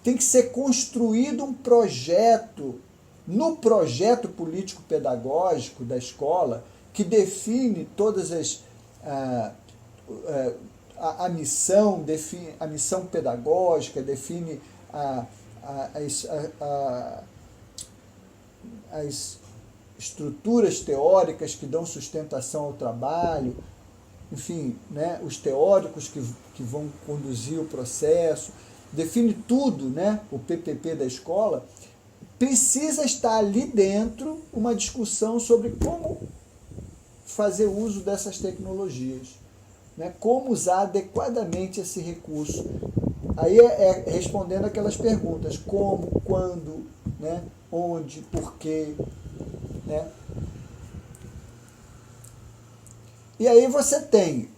Tem que ser construído um projeto, no projeto político-pedagógico da escola, que define todas a missão, define a missão pedagógica, define as estruturas teóricas que dão sustentação ao trabalho, enfim, né, os teóricos que vão conduzir o processo, define tudo, né, o PPP da escola. Precisa estar ali dentro uma discussão sobre como fazer uso dessas tecnologias, né, como usar adequadamente esse recurso. Aí respondendo aquelas perguntas, como, quando, né, onde, porquê, né? E aí você tem,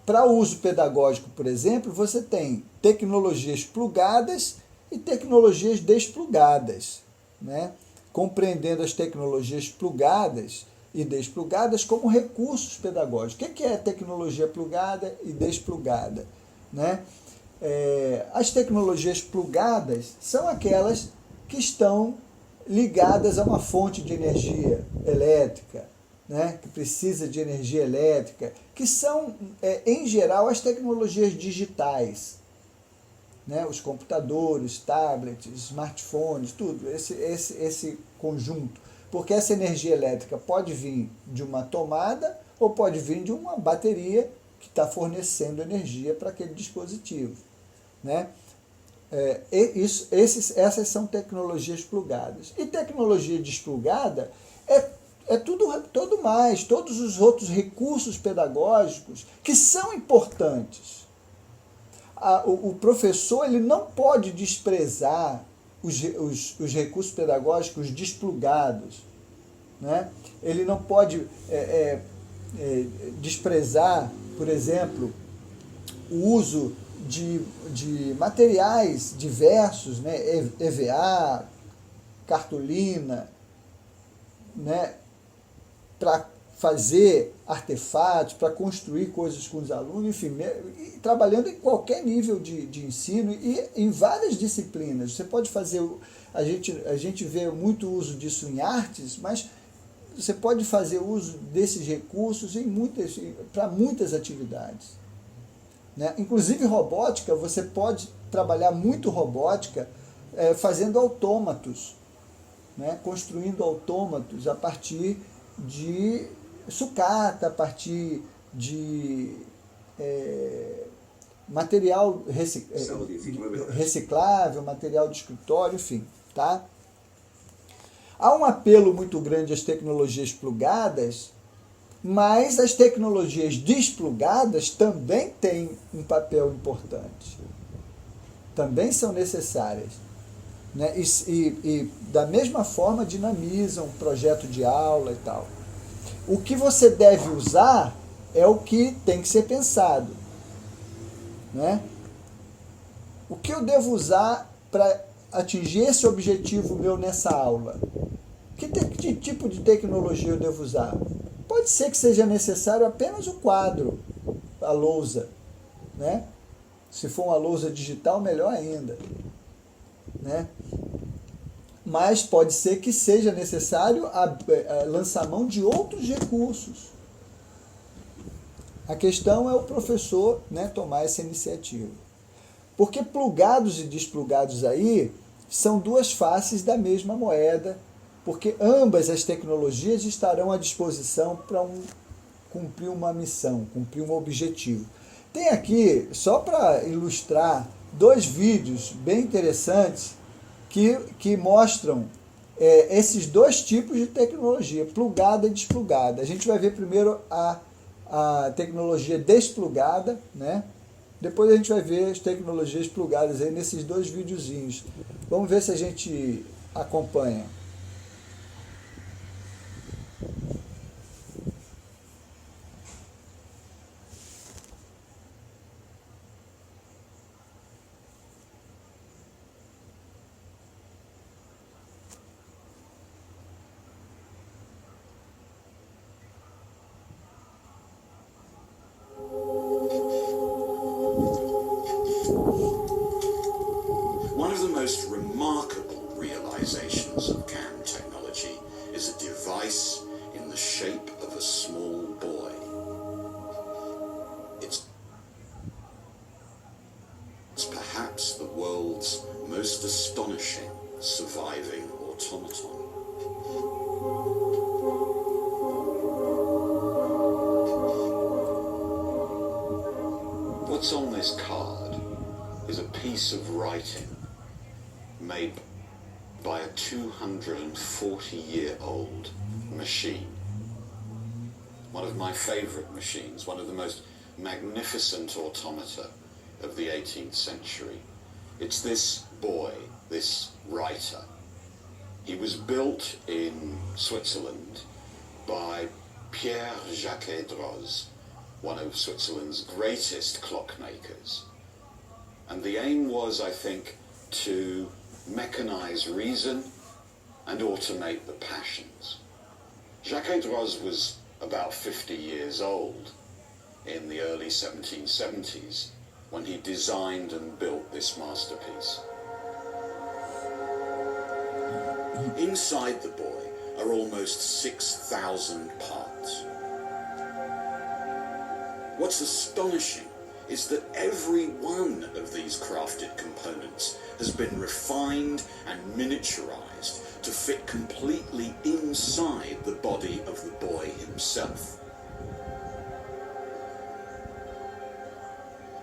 para uso pedagógico, por exemplo, você tem tecnologias plugadas e tecnologias desplugadas, né? Compreendendo as tecnologias plugadas e desplugadas como recursos pedagógicos. O que é tecnologia plugada e desplugada, né? As tecnologias plugadas são aquelas que estão ligadas a uma fonte de energia elétrica, né, que precisa de energia elétrica, que são, em geral, as tecnologias digitais, né, os computadores, tablets, smartphones, tudo, esse conjunto. Porque essa energia elétrica pode vir de uma tomada ou pode vir de uma bateria que está fornecendo energia para aquele dispositivo, né? Essas são tecnologias plugadas. E tecnologia desplugada é tudo mais, todos os outros recursos pedagógicos que são importantes. O professor, ele não pode desprezar os recursos pedagógicos desplugados, né? Ele não pode desprezar, por exemplo, o uso de materiais diversos, né? EVA, cartolina, né? Para fazer artefatos, para construir coisas com os alunos, enfim, trabalhando em qualquer nível de ensino e em várias disciplinas. Você pode fazer, a gente vê muito uso disso em artes, mas você pode fazer uso desses recursos para muitas atividades, né? Inclusive robótica, você pode trabalhar muito robótica fazendo autômatos, né? Construindo autômatos a partir de sucata, a partir de material reciclável, material de escritório, enfim, tá? Há um apelo muito grande às tecnologias plugadas, mas as tecnologias desplugadas também têm um papel importante. Também são necessárias, né? E da mesma forma dinamizam um projeto de aula e tal. O que você deve usar é o que tem que ser pensado, né? O que eu devo usar para atingir esse objetivo meu nessa aula? Que tipo de tecnologia eu devo usar? Pode ser que seja necessário apenas o quadro, a lousa, né? Se for uma lousa digital, melhor ainda, né? Mas pode ser que seja necessário lançar mão de outros recursos. A questão é o professor, né, tomar essa iniciativa. Porque plugados e desplugados aí são duas faces da mesma moeda, porque ambas as tecnologias estarão à disposição para cumprir uma missão, cumprir um objetivo. Tem aqui, só para ilustrar, 2 vídeos bem interessantes que mostram esses 2 tipos de tecnologia, plugada e desplugada. A gente vai ver primeiro a tecnologia desplugada, né? Depois a gente vai ver as tecnologias plugadas aí nesses 2 videozinhos. Vamos ver se a gente acompanha. One of the most remarkable realizations of CAM technology is a device in the shape of a small boy. It's perhaps the world's most astonishing surviving automaton. What's on this card is a piece of writing made by a 240-year-old machine. One of my favorite machines, one of the most magnificent automata of the 18th century. It's this boy, this writer. He was built in Switzerland by Pierre Jacquet-Droz, one of Switzerland's greatest clockmakers. And the aim was, I think, to mechanize reason and automate the passions. Jacquet-Droz was about 50 years old in the early 1770s when he designed and built this masterpiece. Inside the boy are almost 6,000 parts. What's astonishing is that every one of these crafted components has been refined and miniaturized to fit completely inside the body of the boy himself.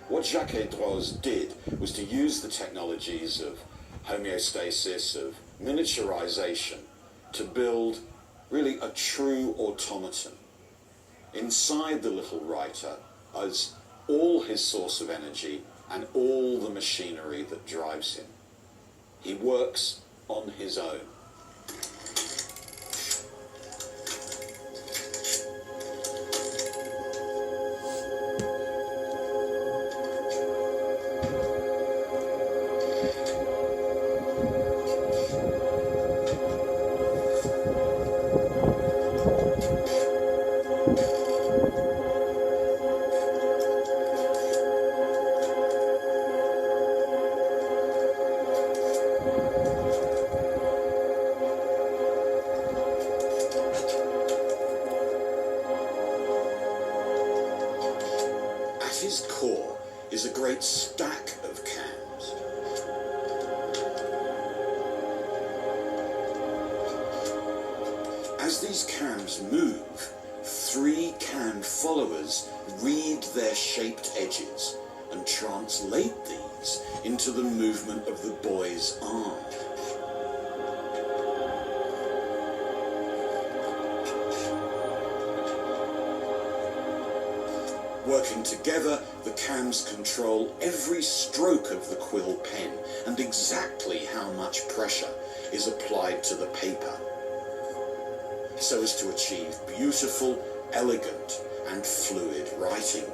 What Jacquet-Droz did was to use the technologies of homeostasis, of miniaturization, to build really a true automaton. Inside the little writer is all his source of energy and all the machinery that drives him. He works on his own. At his core is a great stack of cams. As these cams move, 3 cam followers read their shaped edges and translate these into the movement of the boy's arm. Working together, the cams control every stroke of the quill pen and exactly how much pressure is applied to the paper, so as to achieve beautiful, elegant, and fluid writing.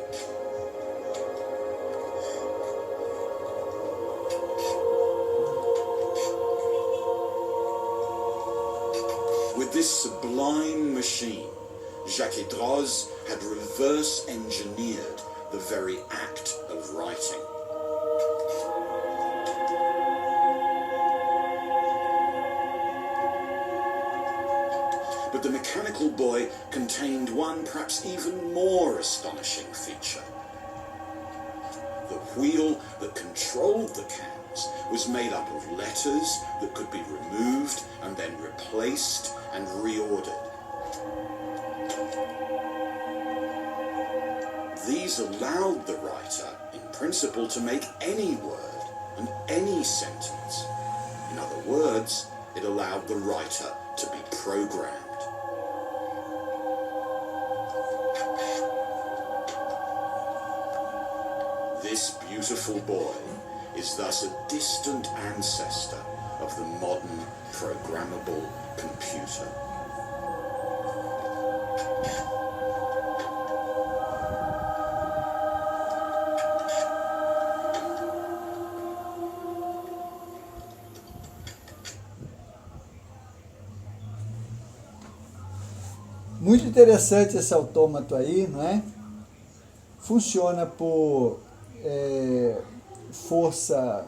With this sublime machine, Jacquet-Droz had reverse engineered the very act of writing. But the mechanical boy contained one perhaps even more astonishing feature. The wheel that controlled the cans was made up of letters that could be removed and then replaced and reordered. These allowed the writer, in principle, to make any word and any sentence. In other words, it allowed the writer to be programmed. This beautiful boy is thus a distant ancestor of the modern programmable computer. Muito interessante esse autômato aí, não é? Funciona por força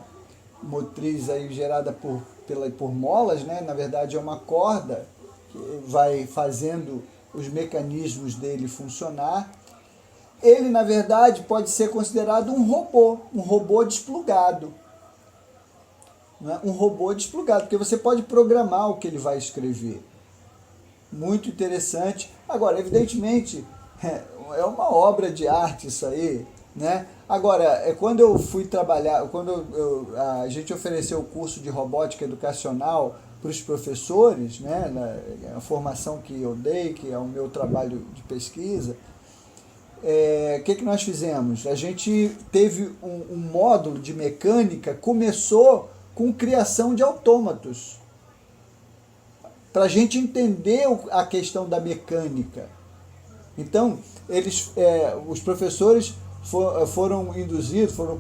motriz aí gerada por molas, né? Na verdade é uma corda que vai fazendo os mecanismos dele funcionar. Ele, na verdade, pode ser considerado um robô desplugado. Né? Um robô desplugado, porque você pode programar o que ele vai escrever. Muito interessante. Agora, evidentemente, é uma obra de arte isso aí, né? Agora, quando eu fui trabalhar, quando a gente ofereceu o curso de robótica educacional para os professores, né? A formação que eu dei, que é o meu trabalho de pesquisa, o que nós fizemos? A gente teve um módulo de mecânica, começou com criação de autômatos, para a gente entender a questão da mecânica. Então, os professores foram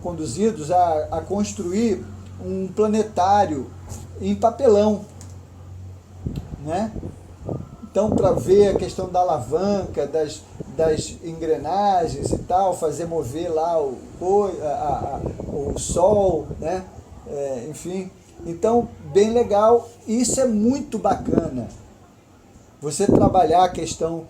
conduzidos a construir um planetário em papelão, né? Então, para ver a questão da alavanca, das engrenagens e tal, fazer mover lá o sol, né? Enfim. Então, bem legal, isso é muito bacana. Você trabalhar a questão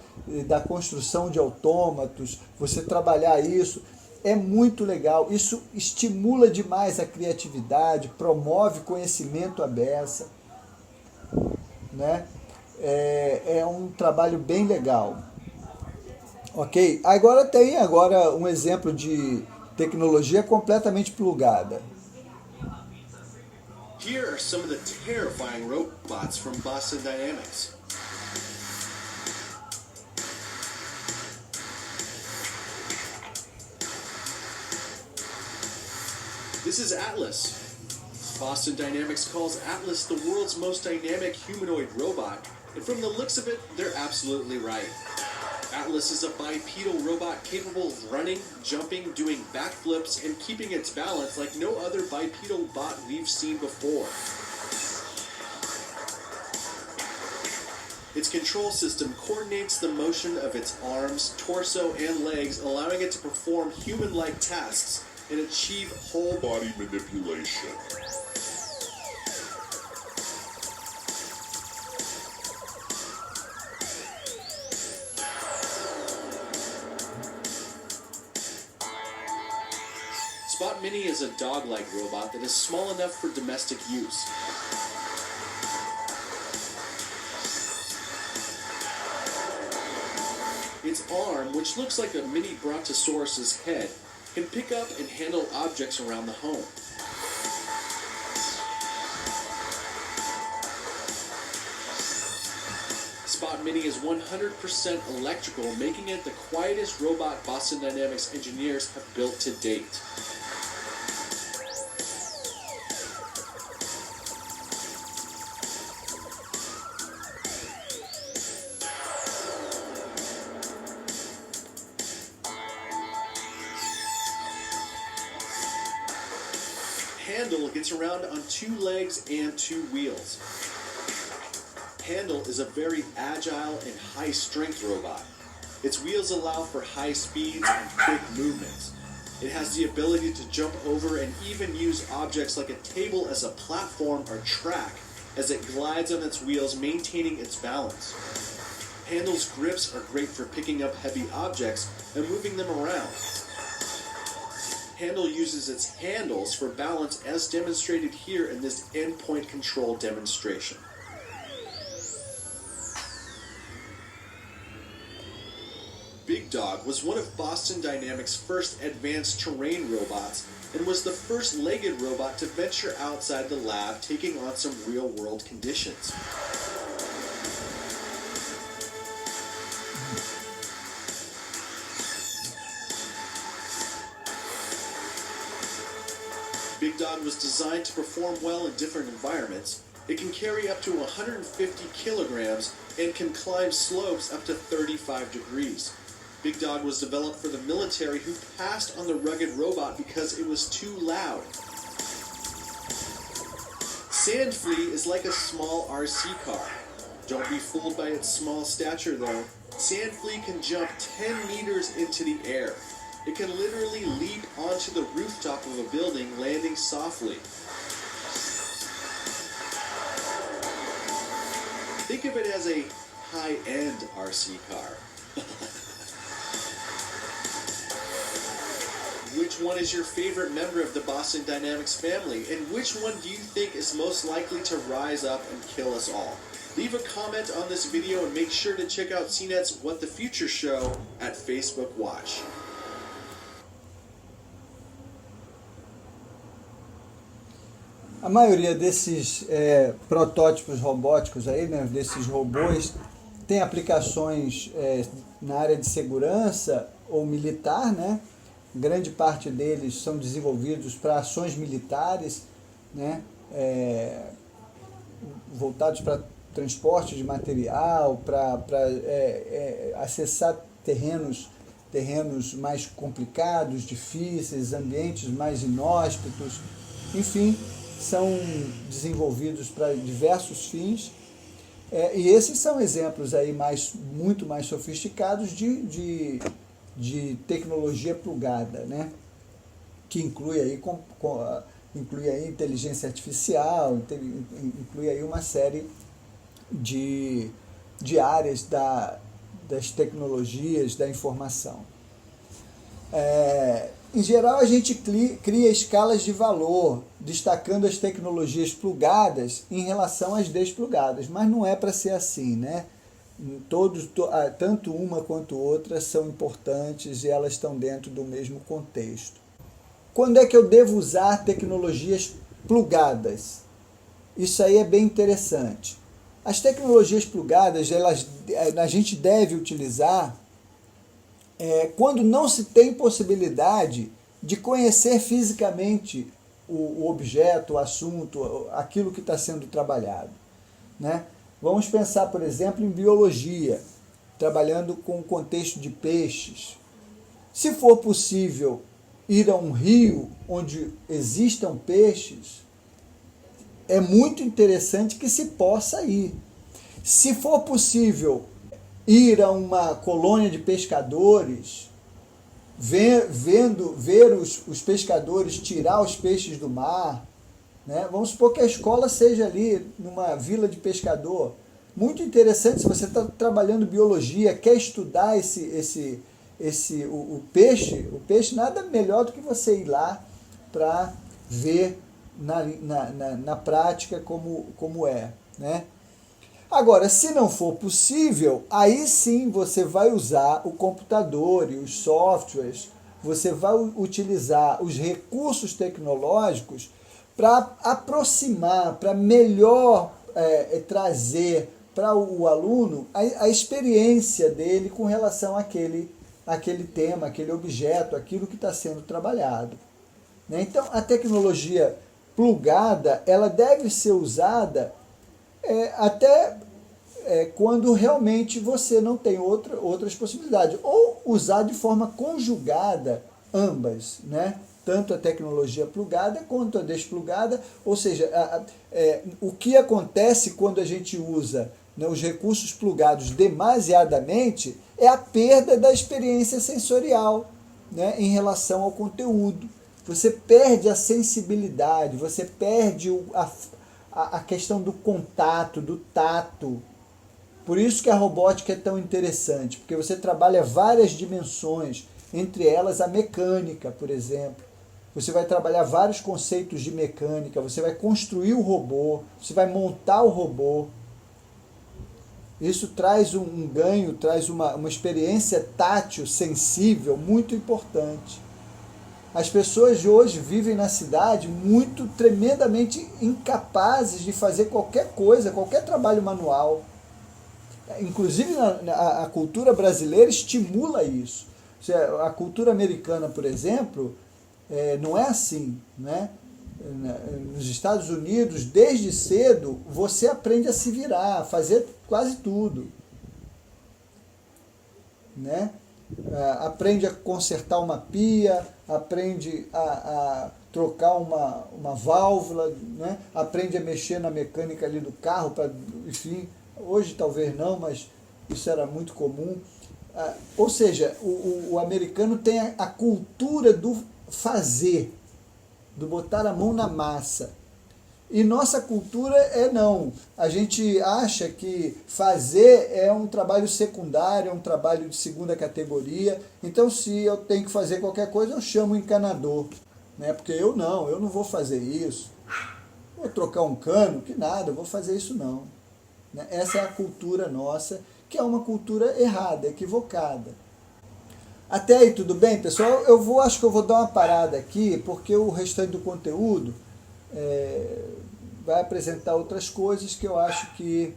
da construção de autômatos, você trabalhar isso, é muito legal. Isso estimula demais a criatividade, promove conhecimento à beça, né? É um trabalho bem legal. Ok? Agora tem um exemplo de tecnologia completamente plugada. Here are some of the terrifying robots from Boston Dynamics. This is Atlas. Boston Dynamics calls Atlas the world's most dynamic humanoid robot, and from the looks of it, they're absolutely right. Atlas is a bipedal robot capable of running, jumping, doing backflips, and keeping its balance like no other bipedal bot we've seen before. Its control system coordinates the motion of its arms, torso, and legs, allowing it to perform human-like tasks and achieve whole body manipulation. Spot Mini is a dog-like robot that is small enough for domestic use. Its arm, which looks like a mini brontosaurus's head, can pick up and handle objects around the home. Spot Mini is 100% electrical, making it the quietest robot Boston Dynamics engineers have built to date. Handle gets around on 2 legs and 2 wheels. Handle is a very agile and high-strength robot. Its wheels allow for high speeds and quick movements. It has the ability to jump over and even use objects like a table as a platform or track as it glides on its wheels, maintaining its balance. Handle's grips are great for picking up heavy objects and moving them around. Handle uses its handles for balance as demonstrated here in this endpoint control demonstration. Big Dog was one of Boston Dynamics' first advanced terrain robots and was the first legged robot to venture outside the lab, taking on some real-world conditions. Big Dog was designed to perform well in different environments. It can carry up to 150 kilograms and can climb slopes up to 35 degrees. Big Dog was developed for the military, who passed on the rugged robot because it was too loud. Sand Flea is like a small RC car. Don't be fooled by its small stature though. Sand Flea can jump 10 meters into the air. It can literally leap onto the rooftop of a building, landing softly. Think of it as a high-end RC car. Which one is your favorite member of the Boston Dynamics family, and which one do you think is most likely to rise up and kill us all? Leave a comment on this video and make sure to check out CNET's What the Future show at Facebook Watch. A maioria desses protótipos robóticos aí, né, desses robôs, tem aplicações na área de segurança ou militar, né? Grande parte deles são desenvolvidos para ações militares, né? Voltados para transporte de material, para acessar terrenos mais complicados, difíceis, ambientes mais inóspitos, enfim, são desenvolvidos para diversos fins, e esses são exemplos aí muito mais sofisticados de tecnologia plugada, né? Que inclui aí, inclui aí inteligência artificial, inclui aí uma série de áreas das tecnologias da informação. Em geral, a gente cria escalas de valor, destacando as tecnologias plugadas em relação às desplugadas, mas não é para ser assim, né? Tanto uma quanto outra são importantes e elas estão dentro do mesmo contexto. Quando é que eu devo usar tecnologias plugadas? Isso aí é bem interessante. As tecnologias plugadas, a gente deve utilizar quando não se tem possibilidade de conhecer fisicamente o objeto, o assunto, aquilo que está sendo trabalhado, né? Vamos pensar, por exemplo, em biologia, trabalhando com o contexto de peixes. Se for possível ir a um rio onde existam peixes, é muito interessante que se possa ir. Se for possível ir a uma colônia de pescadores, ver os pescadores tirar os peixes do mar, né? Vamos supor que a escola seja ali numa vila de pescador. Muito interessante, se você está trabalhando biologia, quer estudar o peixe, nada melhor do que você ir lá para ver na prática como é, né? Agora, se não for possível, aí sim você vai usar o computador e os softwares, você vai utilizar os recursos tecnológicos para aproximar, para melhor trazer para o aluno a experiência dele com relação àquele tema, aquele objeto, aquilo que está sendo trabalhado, né? Então, a tecnologia plugada, ela deve ser usada até quando realmente você não tem outras possibilidades, ou usar de forma conjugada ambas, né? Tanto a tecnologia plugada quanto a desplugada, ou seja, o que acontece quando a gente usa, né, os recursos plugados demasiadamente é a perda da experiência sensorial, né, em relação ao conteúdo. Você perde a sensibilidade, você perde a questão do contato, do tato, Por isso que a robótica é tão interessante, porque você trabalha várias dimensões, entre elas a mecânica, por exemplo. Você vai trabalhar vários conceitos de mecânica, você vai construir o robô, você vai montar o robô. Isso traz um ganho, traz uma experiência tátil, sensível, muito importante. As pessoas de hoje vivem na cidade muito, tremendamente incapazes de fazer qualquer coisa, qualquer trabalho manual. Inclusive a cultura brasileira estimula isso. A cultura americana, por exemplo, não é assim, né? Nos Estados Unidos, desde cedo, você aprende a se virar, a fazer quase tudo, né? Aprende a consertar uma pia, aprende a trocar uma válvula, né? Aprende a mexer na mecânica ali do carro, enfim, hoje talvez não, mas isso era muito comum. Ou seja, o americano tem a cultura do fazer, do botar a mão na massa. E nossa cultura não. A gente acha que fazer é um trabalho secundário, é um trabalho de segunda categoria. Então, se eu tenho que fazer qualquer coisa, eu chamo o encanador, né? Porque eu não vou fazer isso. Vou trocar um cano, que nada, eu vou fazer isso não. Essa é a cultura nossa, que é uma cultura errada, equivocada. Até aí, tudo bem, pessoal? Acho que eu vou dar uma parada aqui, porque o restante do conteúdo vai apresentar outras coisas que eu acho que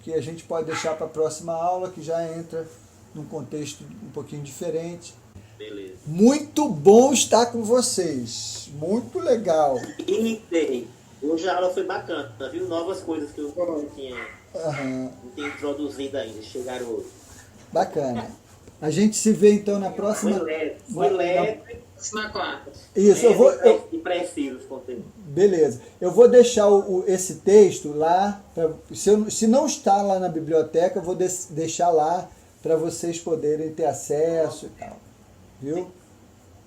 a gente pode deixar para a próxima aula, que já entra num contexto um pouquinho diferente. Beleza. Muito bom estar com vocês. Muito legal. Imitei. Hoje a aula foi bacana, viu? Novas coisas que eu não tinha introduzido ainda, chegaram hoje. Bacana. A gente se vê então na próxima. Foi leve. Na quarta. Isso, E preciso os conteúdos. Beleza. Eu vou deixar esse texto lá. Se não está lá na biblioteca, eu vou deixar lá para vocês poderem ter acesso e tal. Viu?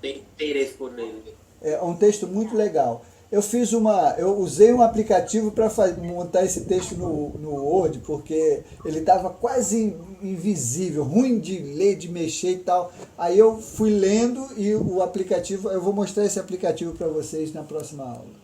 Tem interesse por ele. É um texto muito legal. Eu usei um aplicativo para montar esse texto no Word, porque ele estava quase invisível, ruim de ler, de mexer e tal. Aí eu fui lendo e o aplicativo, eu vou mostrar esse aplicativo para vocês na próxima aula.